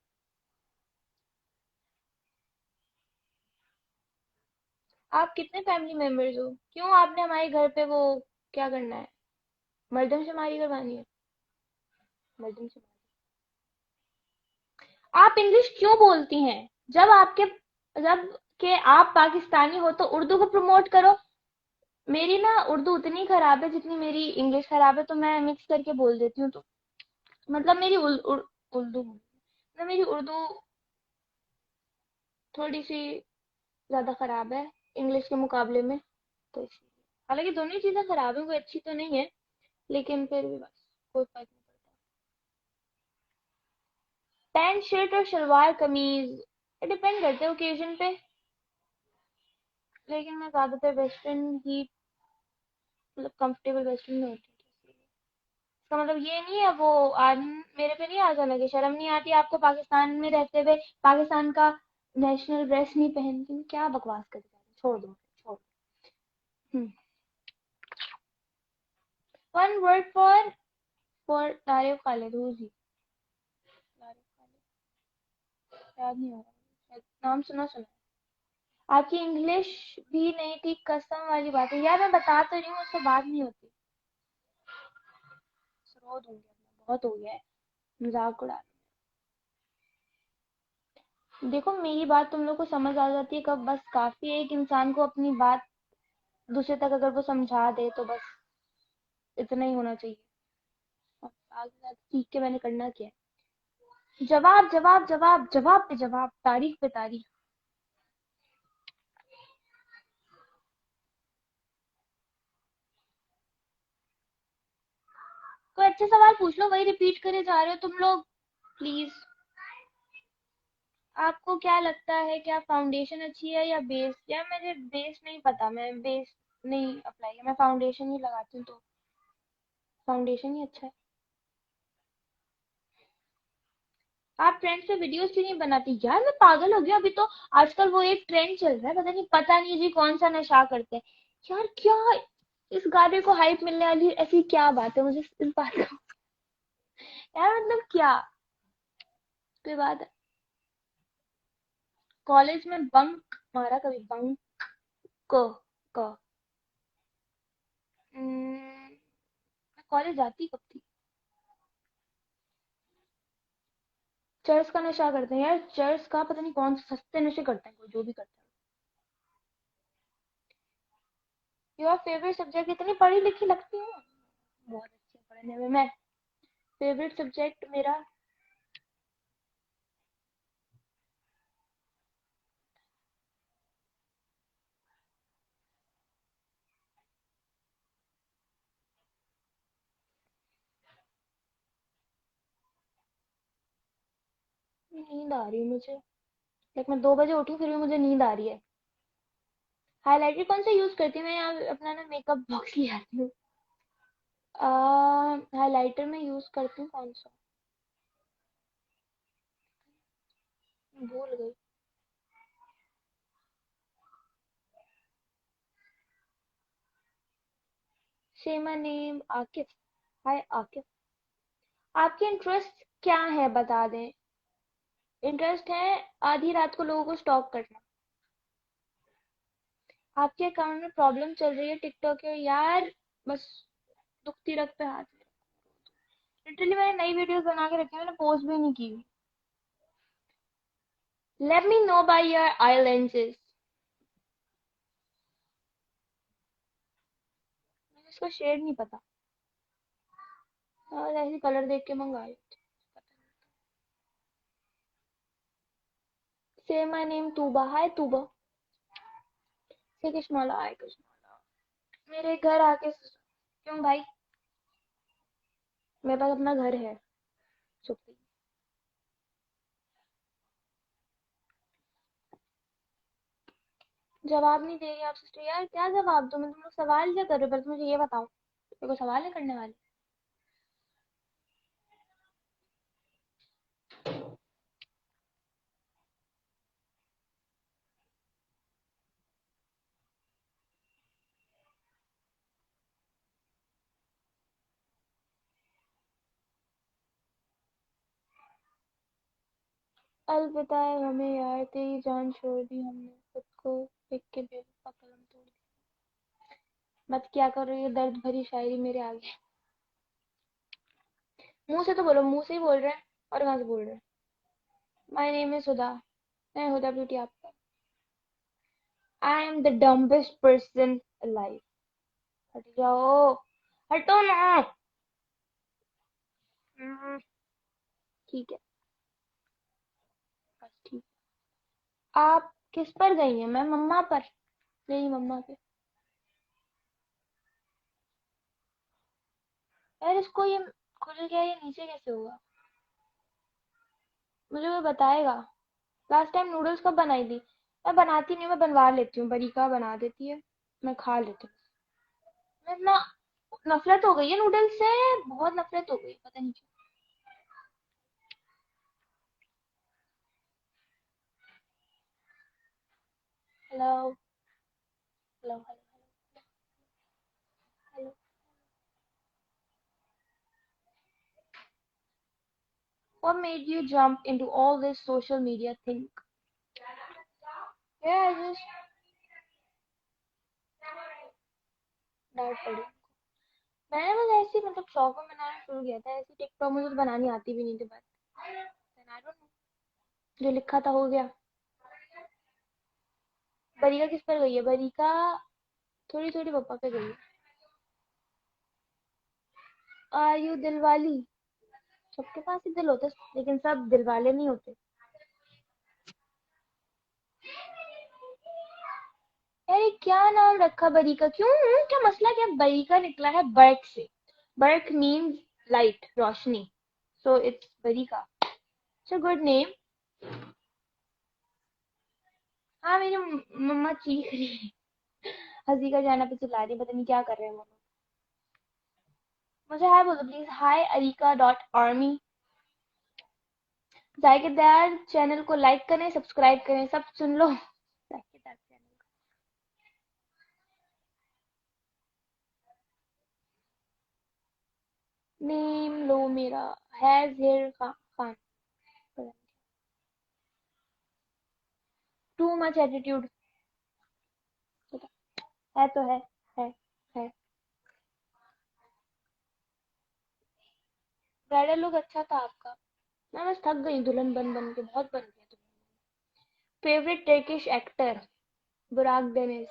आप कितने फैमिली मेंबर्स हो? क्यों आपने हमारे घर पे वो क्या करना है? मर्दमशुमारी करवानी है? मर्दमशुमारी। आप इंग्लिश क्यों बोलती हैं? जब आपके जब के आप पाकिस्तानी हो तो उर्दू को प्रमोट करो। मेरी ना उर्दू उतनी खराब है जितनी मेरी इंग्लिश खराब है, तो मैं मिक्स करके बोल देती हूँ। तो मतलब मेरी उर्दू मतलब मेरी उर्दू थोड़ी सी ज्यादा खराब है इंग्लिश के मुकाबले में, तो इसलिए। हालांकि दोनों ही चीजें खराब है, कोई अच्छी तो नहीं है, लेकिन फिर भी बस कोई फर्क नहीं पड़ता। पैंट शर्ट और शलवार कमीज डिपेंड करते हैं ओकेजन पे, लेकिन मैं ज्यादातर वेस्टर्न ही मतलब कंफर्टेबल वेस्टर्न में होती हूँ। इसका मतलब ये नहीं है वो आज मेरे पे नहीं आ जाना कि शर्म नहीं आती आपको पाकिस्तान में रहते हुए पाकिस्तान का नेशनल ड्रेस नहीं पहनती हूँ। क्या बकवास कर रही है? छोड़ दो, छोड़ दो। वन वर्ड फॉर तारिफ खालिद, हु इज ही? तारिफ खालिद, याद नहीं आ रहा, शायद नाम सुना सुना है। आपकी इंग्लिश भी नहीं थी, कसम वाली बात है यार, मैं बता तो रही हूँ, उससे बात नहीं होती। रो दूंगी अब मैं, बहुत हो गया है मजाक उड़ा। देखो मेरी बात तुम लोग को समझ आ जाती है कब बस काफी है एक इंसान को अपनी बात दूसरे तक अगर वो समझा दे तो बस इतना ही होना चाहिए। अब आगे जाके सीख के मैंने करना क्या है? जवाब जवाब जवाब जवाब पे जवाब, तारीख पे तारीख। कोई अच्छे सवाल पूछ लो, वही रिपीट करे जा रहे हो तुम लोग। प्लीज। आपको क्या लगता है, क्या फाउंडेशन अच्छी है या बेस? यार मुझे बेस नहीं पता, मैं बेस नहीं अप्लाई किया, मैं फाउंडेशन ही लगाती हूँ, तो फाउंडेशन ही अच्छा है। आप ट्रेंड पे वीडियोस क्यों नहीं बनाती? यार मैं पागल हो गया, अभी तो आजकल वो एक ट्रेंड चल रहा है, पता नहीं जी कौन सा नशा करते हैं। यार क्या इस गाने को हाइप मिलने वाली ऐसी क्या बात है, मुझे इस बात का यार मतलब क्या कोई बात है? कॉलेज में बंक मारा कभी? बंक को को मैं कॉलेज जाती कब थी? चर्च का नशा करते हैं यार, चर्च का पता नहीं कौन से सस्ते नशे करते हैं, कोई जो भी करता है। Your favourite subject? इतनी पढ़ी लिखी लगती हूँ, बहुत अच्छी है पढ़ने में मैं। फेवरेट सब्जेक्ट मेरा नींद आ रही है मुझे, लाइक मैं 2 बजे उठी हूँ, फिर भी मुझे नींद आ रही है। हाइलाइटर कौन सा यूज करती हूँ मैं? यहाँ अपना ना मेकअप बॉक्स ले आती हूँ। हाइलाइटर में यूज करती हूँ कौन सा, भूल गई। से माय नेम आकिफ। हाय आकिफ। आपके इंटरेस्ट क्या है बता दें? इंटरेस्ट है आधी रात को लोगों को स्टॉक करना। आपके अकाउंट में प्रॉब्लम चल रही है टिकटॉक के यार, बस दुखती रख पे हाथ। लिटरली मैंने नई वीडियोस बना के रखी है, मैंने पोस्ट भी नहीं की। Let me know by your I lenses. मुझे इसका शेड नहीं पता, और ऐसे कलर देख के मंगाई। से माय नेम तूबा। हाय तूबा। से कृष्णा हाय कृष्णा। मेरे घर आके क्यों भाई? मेरे पास अपना घर है। चुप। जवाब नहीं दे रही आप सिस्टर, यार क्या जवाब दूं मैं? तुम लोग सवाल क्या कर रहे हो? पर तुम मुझे ये बताओ, तेरे को सवाल है करने वाली? अलविदा है हमें यार, तेरी जान छोड़ दी हमने, खुद को लिख के बेवफा कलम तोड़ दी। मत क्या कर रही है दर्द भरी शायरी मेरे आगे। मुंह से तो बोलो, मुंह से ही बोल रहे हैं, और कहाँ से बोल रहे हैं? माय नेम इज हुदा। मैं हुदा ब्यूटी आपका। I am the dumbest person alive. हट जाओ, हटो ना। हम्म, ठीक है, बस ठीक। आप किस पर गई हैं? मैं मम्मा पर, मेरी मम्मा पे। यार इसको ये खुल गया, ये नीचे कैसे हुआ? मुझे वो बताएगा। लास्ट टाइम नूडल्स कब बनाई थी? मैं बनाती नहीं हूँ, मैं बनवा लेती हूँ, बरीका बना देती है, मैं खा लेती हूँ। मैं इतना नफरत हो गई है नूडल्स से, बहुत नफरत हो गई, पता नहीं क्यों। Hello hello hello hello. What made you jump into all this social media thing? Yeah, I just डांट पड़ी। मैंने बस ऐसे ही मतलब शौक में बनाना शुरू किया था, ऐसी टिकटॉक मुझे तो बनानी आती भी नहीं थी, but then I don't know, जो लिखा था हो गया। बरीका किस पर गई है? बरीका थोड़ी थोड़ी पापा पे गई। आर यू दिलवाली? सबके पास ही दिल होते, लेकिन सब दिलवाले नहीं होते। अरे क्या नाम रखा बरी का? क्यों? क्या मसला? क्या बरी का निकला है बर्क से? बर्क मीन्स लाइट, रोशनी, सो इट्स बरी का। It's a good name. हाँ, मेरी मम्मा चीख रही है। हंसी का जाना पे चिल्ला रही है, पता नहीं क्या कर रहे हैं मम्मा। मुझे हाय बोलो please. Hi Areeka dot army. जायकेदार चैनल को लाइक करें, सब्सक्राइब करें, सब सुन लो। जायकेदार चैनल नेम लो मेरा। हैज हेयर खान। Too much attitude. है तो है। है। ब्राइडल लुक अच्छा था आपका। मैं बस थक गई दुल्हन बन बन के, बहुत बन गया दुल्हन। Favourite Turkish actor? बुराक डेनिस।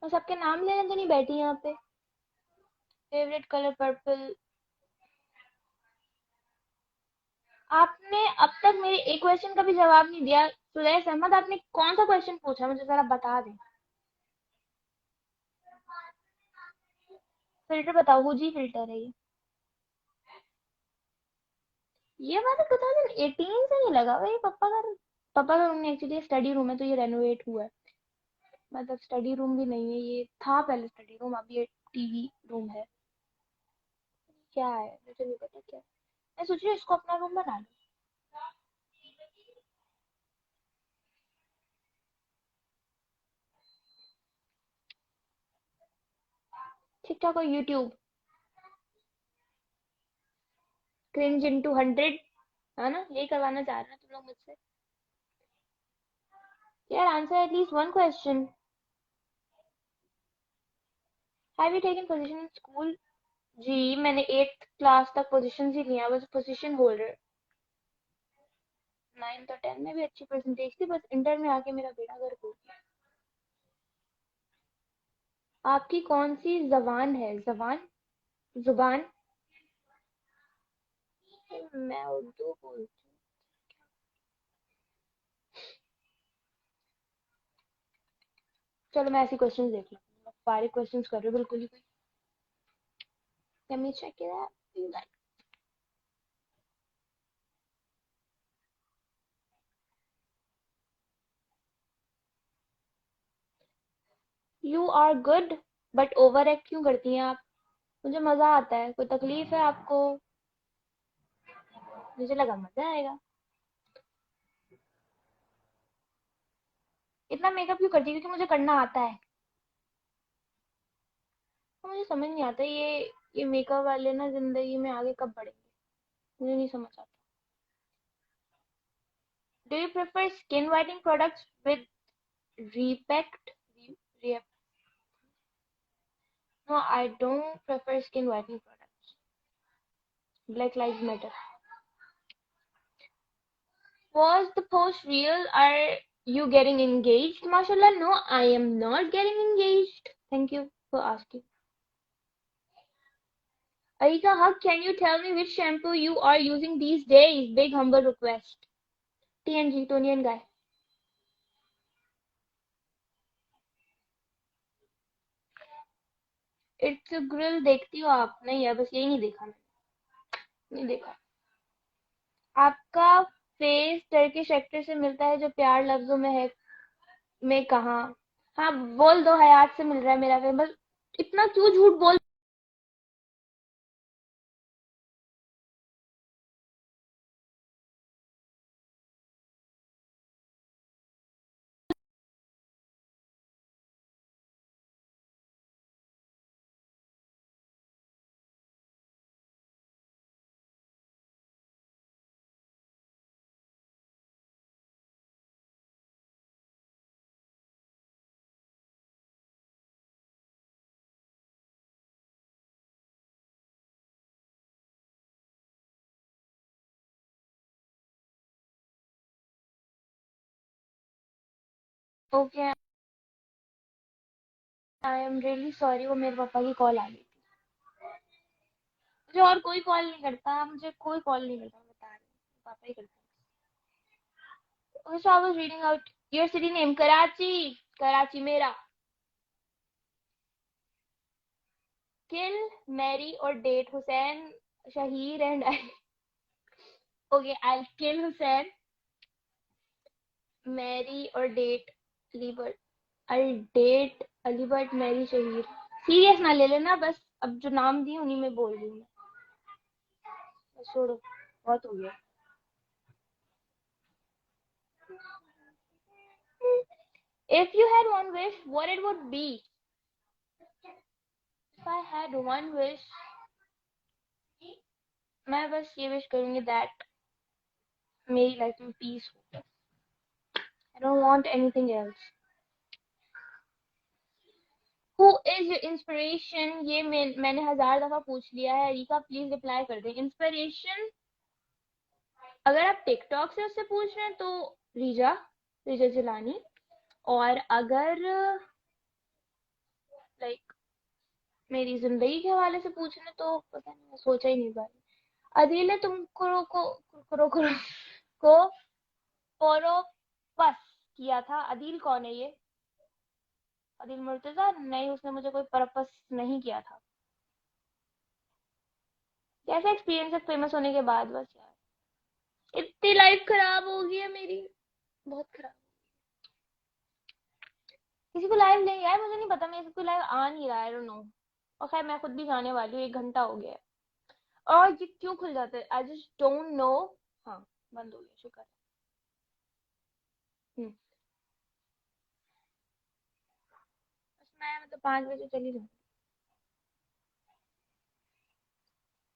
मैं सबके नाम लेने तो नहीं बैठी यहाँ पे। Favourite colour purple. आपने अब तक मेरे एक क्वेश्चन का भी जवाब नहीं दिया। सुलैस अहमद, आपने कौन सा क्वेश्चन पूछा? मुझे जरा बता दें। फिल्टर बताओ। हुजी फिल्टर है ये। ये वाला 2018 से ही लगा हुआ है। ये पापा का रूम नहीं, एक्चुअली स्टडी रूम है, तो ये रेनोवेट हुआ है। मतलब स्टडी रूम भी नहीं है, ये था पहले स्टडी रूम, अभी ये टीवी रूम है। क्या है मुझे नहीं पता क्या। मैं सोच रही हूँ इसको अपना रूम बना लूं। टिकटॉक और यूट्यूब। Cringe into 100। है ना, यही करवाना चाह रहे हैं तुम लोग मुझसे? यार answer at least one question. Have you taken position in school? जी, मैंने 8th क्लास तक पोजीशन ही लिया, बस पोजीशन होल्डर। 9th और 10th में भी अच्छी परसेंटेज थी, बस इंटर में आके मेरा बेड़ा गर्क हो गया। आपकी कौन सी जबान है? जबान? जुबान? मैं उर्दू बोलती हूँ। चलो मैं ऐसी क्वेश्चन देख लूँ। सारे क्वेश्चंस कर रहे हो बिल्कुल ही कोई। Let me check it out. You are good but over act क्यों करती हैं आप? मुझे मजा आता है। कोई तकलीफ है आपको? मुझे लगा मजा आएगा। इतना मेकअप क्यों करती है? क्योंकि मुझे करना आता है। तो मुझे समझ नहीं आता ये मेकअप वाले ना जिंदगी में आगे कब बढ़ेंगे, मुझे नहीं समझ आता। Do you prefer skin whitening products with repact re- no, I don't prefer skin whitening products. Black lives matter. Was the post real? Are you getting engaged? Mashallah, no, I am not getting engaged. Thank you for asking. Aika Haq, can you tell me which shampoo you are using these days? Big humble request. TNG, Tony and Guy. It's a grill देखती हो आप? नहीं यार, बस यही नहीं देखा मैंने। नहीं देखा। आपका फेस टर्किश एक्टर से मिलता है जो प्यार लफ्जों में है, में कहा? हाँ बोल दो, हयात से मिल रहा है मेरा फेस। बस इतना क्यों झूठ बोल okay, I am really sorry, वो मेरे पापा की कॉल आ गई थी। मुझे और कोई कॉल नहीं करता, मुझे कोई कॉल नहीं करता, बता रही हूँ, पापा ही करते हैं। So I was reading out your city name, Karachi. Karachi मेरा. Kill, marry or date Hussein, Shahir and I. Okay, I'll kill Hussein, marry or date Ali Bhatt. I'll date Ali Bhatt, marry Shahir. Serious ना ले लेना, बस अब जो नाम दिए उन्हीं में बोल रही हूँ मैं। बस छोड़ो, बहुत हो गया। If you had one wish, what it would be? If I had one wish, मैं बस ये विश करूंगी that मेरी लाइफ में पीस हो। I don't want anything else. Who is your inspiration? ये मैंने 1000 दफा पूछ लिया है। रिका प्लीज रिप्लाई कर दें। इंस्पिरेशन अगर आप टिकटॉक से उससे पूछ रहे हैं तो रिजा रिजा जिलानी, और अगर लाइक मेरी जिंदगी के हवाले से पूछ रहे हैं तो पता नहीं, मैं सोचा ही नहीं बारे। अदील ने तुम को पोरोपस किया था। अदील कौन है ये? अदील मुर्तजा? नहीं, उसने मुझे कोई परपस नहीं किया था। कैसा एक्सपीरियंस है फेमस होने के बाद? बस यार इतनी लाइफ खराब हो गई है मेरी, बहुत खराब। किसी को लाइव नहीं यार, मुझे नहीं पता, मेरे को लाइव आ नहीं रहा है, आई डोंट नो। और खैर मैं खुद भी जाने वाली हूँ, 1 घंटा हो गया है। और ये क्यों खुल जाता है, आई जस्ट डोंट नो। हाँ, बंद हो गया, शुक्र है। बस मैं मतलब 5 बजे चली जाऊँ।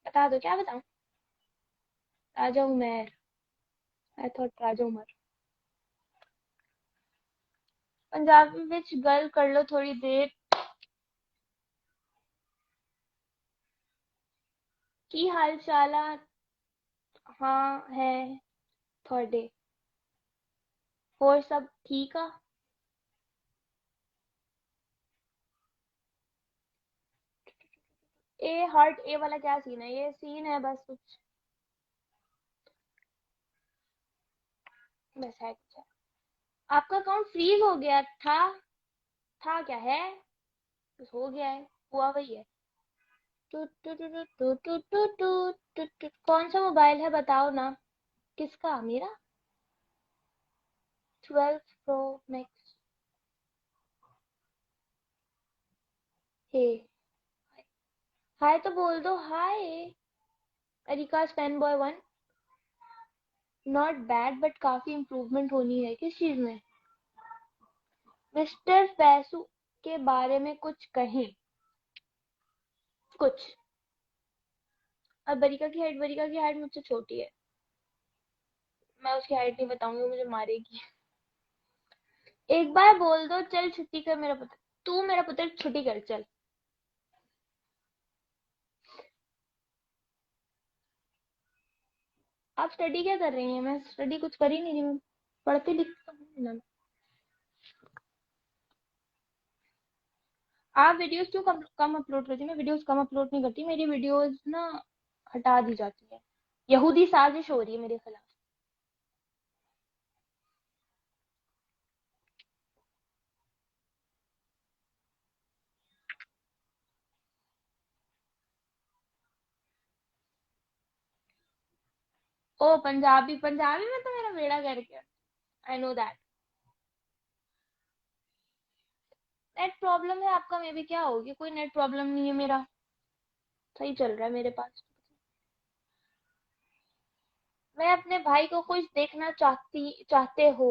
बता दो, क्या बताऊँ? राजा उमर, आई थॉट राजा उमर। पंजाबी विच गल कर लो थोड़ी देर की हाल चाल। हाँ है थोड़े, और सब ठीक है। ए हार्ट ए वाला क्या सीन है? ये सीन है बस कुछ, बस है कुछ है। आपका अकाउंट फ्रीज हो गया था क्या है? बस हो गया है, हुआ वही है। टू टू टू टू टू टू टू टू टू टू। कौन सा मोबाइल है बताओ ना? किसका? मेरा 12 Pro Max। हे हाय तो बोल दो hi. Areeka fan boy 1, not bad but काफी इम्प्रूवमेंट होनी है। किस चीज में? मिस्टर फैसू के बारे में कुछ कहें कुछ। अब बरिका की हाइट मुझसे छोटी है, मैं उसकी हाइट नहीं बताऊंगी, मुझे मारेगी। एक बार बोल दो चल छुट्टी कर मेरा पुत्र, तू मेरा पुत्र छुट्टी कर चल। आप स्टडी क्या कर रही हैं? मैं स्टडी कुछ कर ही नहीं रही, मैं पढ़ती लिखती हूँ ना। आप वीडियोस क्यों कम अपलोड करती हैं? मैं वीडियोस कम अपलोड नहीं करती, मेरी वीडियोस ना हटा दी जाती है। यहूदी साजिश हो रही है मेरे खिलाफ। ओ पंजाबी, पंजाबी में तो मेरा बेड़ा गर्क है, I know that. Net problem है आपका, मे भी क्या होगी? कोई नेट प्रॉब्लम नहीं है मेरा, सही चल रहा है मेरे पास। मैं अपने भाई को कुछ देखना चाहते हो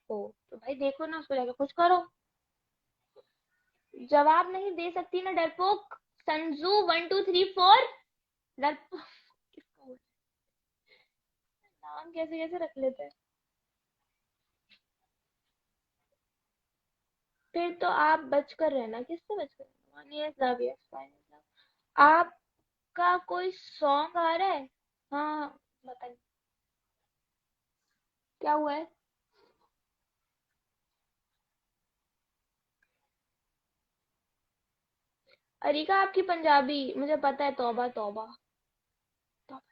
तो भाई देखो ना, उसको जाकर कुछ करो। जवाब नहीं दे सकती ना डरपोक। संजू 1234 डरपोक। किसको बोलते हैं? नाम कैसे कैसे रख लेते हैं। फिर तो आप बचकर रहना। किससे बचकर रहना? 1 year love, yes, fine love। आपका कोई सॉन्ग आ रहा है? हाँ, बताइए क्या हुआ है। अरिका आपकी पंजाबी मुझे पता है, तौबा तौबा तौबा।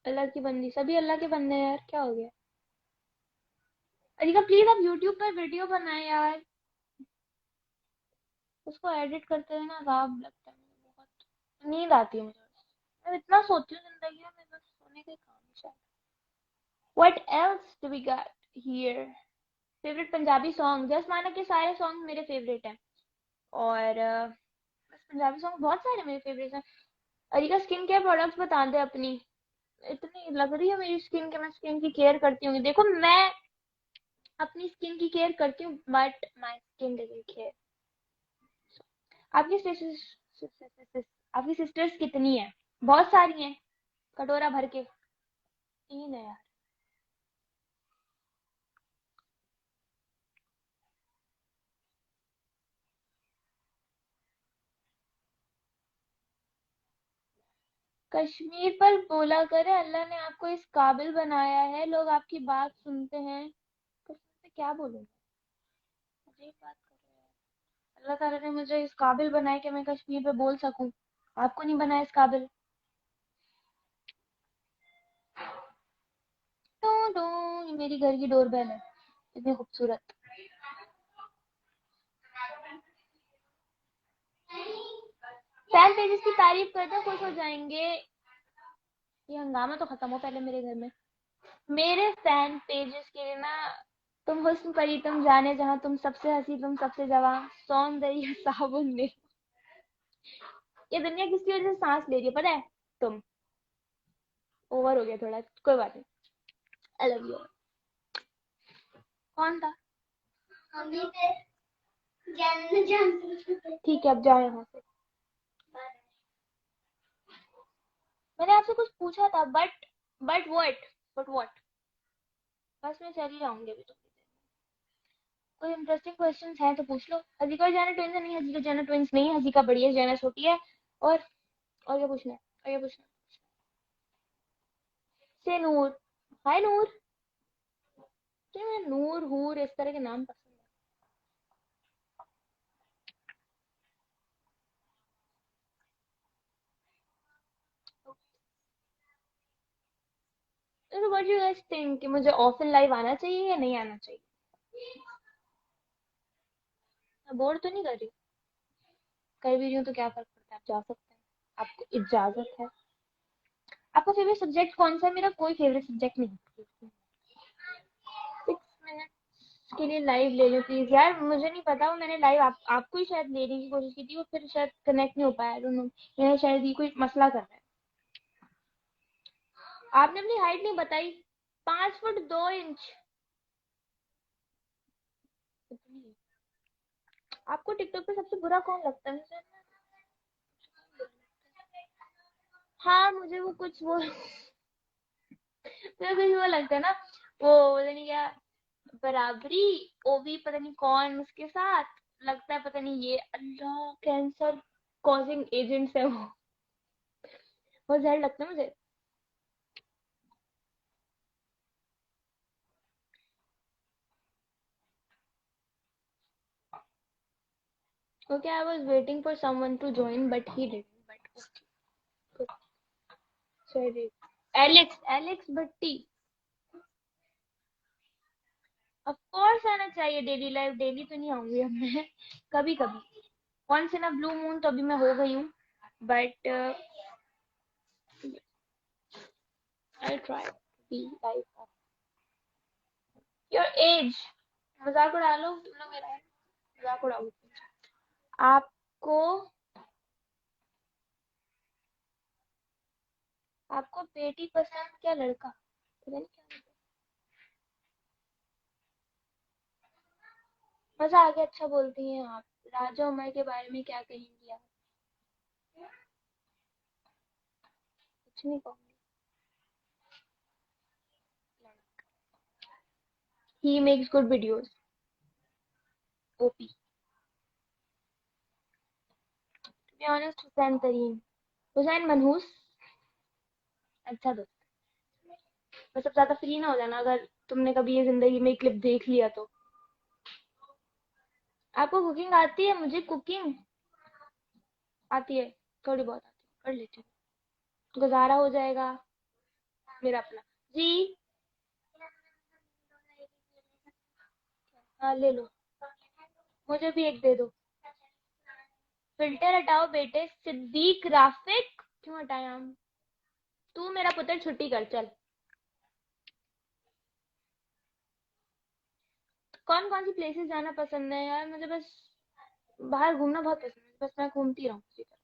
अल्लाह की बंदी, सभी अल्लाह के बंदे हैं यार, क्या हो गया। अरिका प्लीज आप यूट्यूब पर वीडियो बनाए यार, उसको एडिट करते हुए ना अजाब लगता है मुझे, बहुत नींद आती है मुझे बस। मैं इतना सोती हूँ जिंदगी में, बस सोने का ही काम है शायद। What else do we got here? Favourite Punjabi song, just माना के सारे सॉन्ग मेरे फेवरेट हैं। और बस पंजाबी सॉन्ग बहुत सारे मेरे फेवरेट हैं। अरिका स्किन केयर प्रोडक्ट्स बता दे अपनी। इतनी लग रही है मेरी स्किन के, मैं स्किन की केयर करती हूँ, देखो मैं अपनी स्किन की केयर करती हूँ but my skin doesn't care. आपकी सिस्टर्स, आपकी सिस्टर्स कितनी है? बहुत सारी हैं, कटोरा भर के। 3 है यार। कश्मीर पर बोला करे, अल्लाह ने आपको इस काबिल बनाया है, लोग आपकी बात सुनते हैं। कसम से क्या बोलूं, अजीब बात कर रहे हैं। अल्लाह ताला ने मुझे इस काबिल बनाया कि मैं कश्मीर पे बोल सकूं, आपको नहीं बनाया इस काबिल। टू टू, ये मेरी घर की डोरबेल है, इतनी खूबसूरत। फैन पेजेस की तारीफ करते खुश हो जाएंगे। ये हंगामा तो खत्म हो पहले मेरे घर में। मेरे फैन पेजेस के लिए ना, तुम हुस्न परी तुम जाने जहां, तुम सबसे हंसी तुम सबसे जवां, सौंदर्य साबुन में। ये दुनिया किसकी वजह से सांस ले रही है पता है? तुम। ओवर हो गया थोड़ा, कोई बात नहीं। आई लव यू। कौन था? अभी से जानना जानते। ठीक है अब जाओ यहाँ से। मैंने आपसे कुछ पूछा था बट व्हाट। बस मैं चली जाऊंगी अभी तो। कोई इंटरेस्टिंग क्वेश्चंस हैं तो पूछ लो। हजीका जाना ट्विंस है? नहीं, हजीका जाना ट्विंस नहीं है, हजीका बड़ी है, जाना छोटी है। और और क्या पूछना है, और क्या पूछना है? से नूर। हाय नूर। मुझे नूर हूर इस तरह के नाम पसंद है। तो व्हाट यू गाइस थिंक कि मुझे ऑफलाइन लाइव आना चाहिए या नहीं आना चाहिए? मैं बोर तो नहीं कर रही? कर भी रही हूँ तो क्या फर्क पड़ता है, आप जा सकते हैं, आपको इजाजत है। आपका फेवरेट सब्जेक्ट कौन सा है? मेरा कोई फेवरेट सब्जेक्ट नहीं है। 6 मिनट के लिए लाइव ले लो प्लीज यार, मुझे नहीं पता, वो मैंने लाइव आपको ही शायद लेने की कोशिश की थी, वो फिर शायद कनेक्ट नहीं हो पाया, आई डोंट नो। मैंने शायद ये कोई मसला कर रहा है। आपने अपनी हाइट नहीं बताई। 5 फुट 2 इंच। आपको टिकटॉक पे सबसे बुरा कौन लगता है मुझे? हाँ मुझे वो कुछ वो मुझे कुछ वो लगता है ना, वो पता नहीं क्या, बराबरी, ओवी पता नहीं कौन उसके साथ लगता है, पता नहीं ये अल्लाह कैंसर कॉजिंग एजेंट्स है वो। बहुत जहर लगता है मुझे। Okay, I was waiting for someone to join, but he didn't. But okay, sorry. Alex Bhatti. Of course आना चाहिए डेली लाइफ, डेली तो नहीं आऊंगी अब मैं, कभी कभी, once in a blue moon तो अभी मैं हो गई हूँ, but I try be life. Your age, मजाक उड़ा लो तुम लोग मेरा, मजाक उड़ाओ। आपको आपको बेटी पसंद क्या लड़का, पता नहीं क्या। मजा आ गया, अच्छा बोलती हैं आप। राजा उमर के बारे में क्या कहेंगी आप? कुछ नहीं कहूंगी। He makes good videos. OP, to be honest Hussain Tareen, Hussain मनहूस। अच्छा दोस्त, बस अब ज्यादा फ्री ना हो जाना, अगर तुमने कभी ये जिंदगी में क्लिप देख लिया तो। आपको कुकिंग आती है? मुझे कुकिंग आती है, थोड़ी बहुत आती है, कर लेती हूँ, गुजारा हो जाएगा मेरा अपना। जी हाँ ले लो, मुझे भी एक दे दो। फिल्टर हटाओ बेटे, सिद्दीक राफिक क्यों हटाए हम? तू मेरा पुत्र छुट्टी कर चल। कौन कौन सी प्लेसेस जाना पसंद है यार? मुझे बस बाहर घूमना बहुत पसंद है, बस मैं घूमती रहूँ उसी तरह,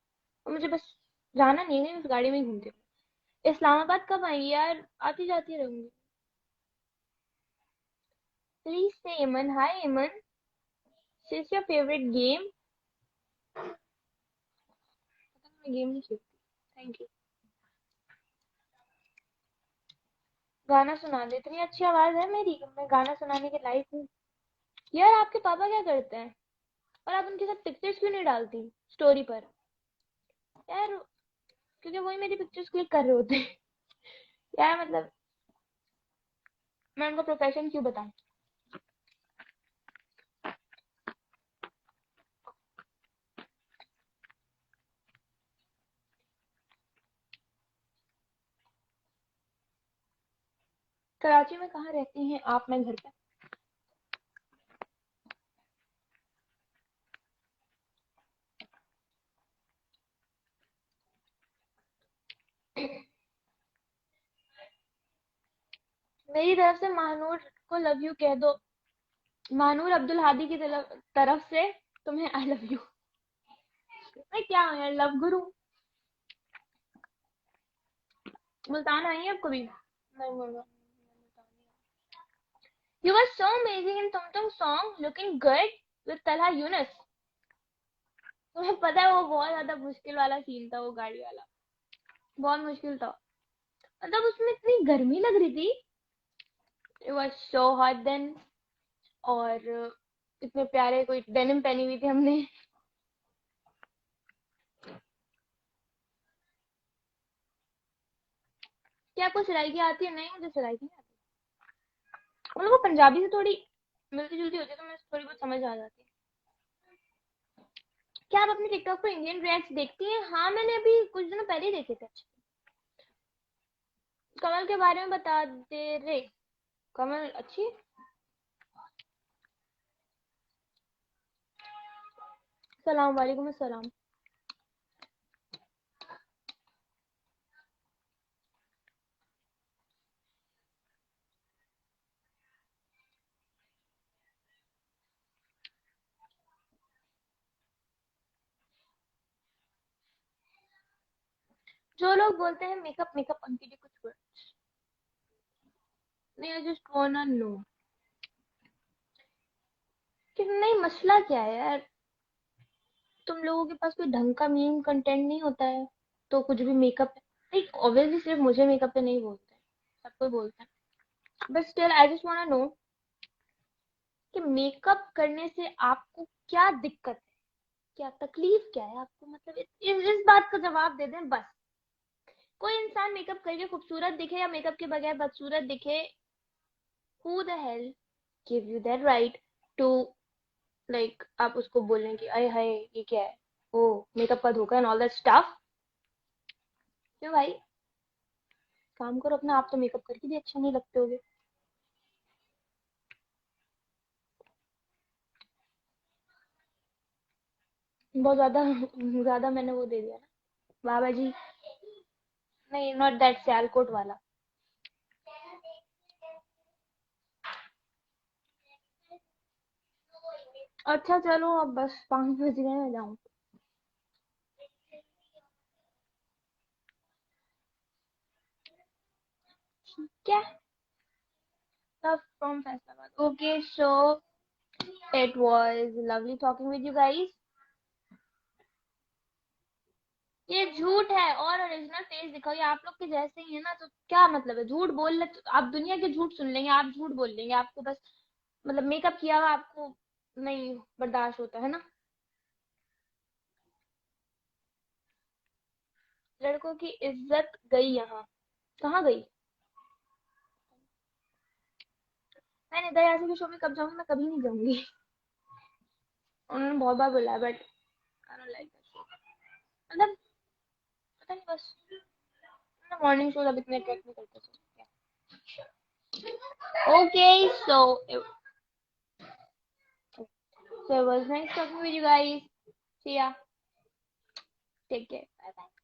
और मुझे बस जाना नहीं है, मैं गाड़ी में ही घूमती रहूँ। इस्लामाबाद कब आएंगी यार? आती जाती रहूंगी। प्लीज से एमन, हाय एमन, इज योर फेवरेट गेम? मैं गेम नहीं खेलती। Thank you. गाना सुना दे, इतनी अच्छी आवाज है मेरी, मैं गाना सुनाने के लायक हूँ? यार आपके पापा क्या करते हैं, और आप उनके साथ पिक्चर्स क्यों नहीं डालती स्टोरी पर? यार क्योंकि वही मेरी पिक्चर्स क्लिक कर रहे होते हैं। यार मतलब मैं उनका प्रोफेशन क्यों बताऊं? कराची में कहाँ रहती हैं आप? मैं घर पे। मेरी तरफ से महानूर को लव यू कह दो। महानूर अब्दुल हादी की तरफ से तुम्हें आई लव यू। मैं क्या हूँ यार, लव गुरु? मुल्तान आई है आपको भी? नहीं बोलो। You were so amazing in तुम तुम song, looking good with Talha Yunus. तुम्हें पता है वो बहुत ज्यादा मुश्किल वाला सीन था, वो गाड़ी वाला बहुत मुश्किल था, मतलब उसमें इतनी गर्मी लग रही थी। It was so hot then. और इतने प्यारे कोई डेनिम पहनी हुई थी हमने। क्या आपको सिलाई की आती है? नहीं, मुझे सिलाई की नहीं आती, मतलब वो पंजाबी से थोड़ी मिलती जुलती होती है, तो मुझे थोड़ी बहुत समझ आ जाती है। क्या आप अपने टिकटॉक पर इंडियन रिएक्ट्स देखती हैं? हाँ मैंने अभी कुछ दिनों पहले ही देखे थे। अच्छा, कमल के बारे में बता दे रे। कमल अच्छी है? सलाम वालेकुम अस्सलाम। जो लोग बोलते हैं मेकअप मेकअप, उनके लिए कुछ वर्ड नहीं, आई जस्ट वांना नो कि नहीं, मसला क्या है यार? तुम लोगों के पास कोई ढंग का मीम कंटेंट नहीं होता है तो कुछ भी मेकअप नहीं, ऑब्वियसली सिर्फ मुझे मेकअप पे नहीं बोलते हैं, सबको बोलते हैं, but still I just wanna know कि मेकअप करने से आपको क्या दिक्कत है, क्या तकलीफ क्या है आपको, मतलब इस बात का जवाब दे दें बस। कोई इंसान मेकअप करके खूबसूरत दिखे या मेकअप के बगैर बदसूरत दिखे, who the hell give you that right to, like आप उसको बोलें कि अरे हाय ये क्या है, ओ मेकअप का धोखा एंड ऑल दैट स्टफ। क्यों भाई, काम करो अपना, आप तो मेकअप करके भी अच्छे नहीं लगते होगे। बहुत ज्यादा ज्यादा मैंने वो दे दिया ना बाबा जी। नहीं, नॉट दैट सियालकोट वाला। अच्छा चलो, अब बस 5 बज गए, मैं जाऊँ? क्या? Love from Faisalabad. Okay, so it was lovely talking with you guys. ये झूठ है, और ओरिजिनल फेस दिखाओ, ये आप लोग के जैसे ही है ना, तो क्या मतलब है? झूठ बोल ले तो आप दुनिया के झूठ सुन लेंगे, आप झूठ बोल लेंगे, आपको बस मतलब मेकअप किया हुआ आपको नहीं बर्दाश्त होता है ना। लड़कों की इज्जत गई यहाँ, कहाँ गई? मैंने दया से शो में कब जाऊंगी, मैं कभी नहीं जाऊंगी। उन्होंने बहुत बार बोला but I don't like that show. मतलब पता नहीं बस मॉर्निंग शोज अब इतने अट्रैक्ट नहीं करते okay so it was nice talking with you guys. See ya. Take care. Bye bye.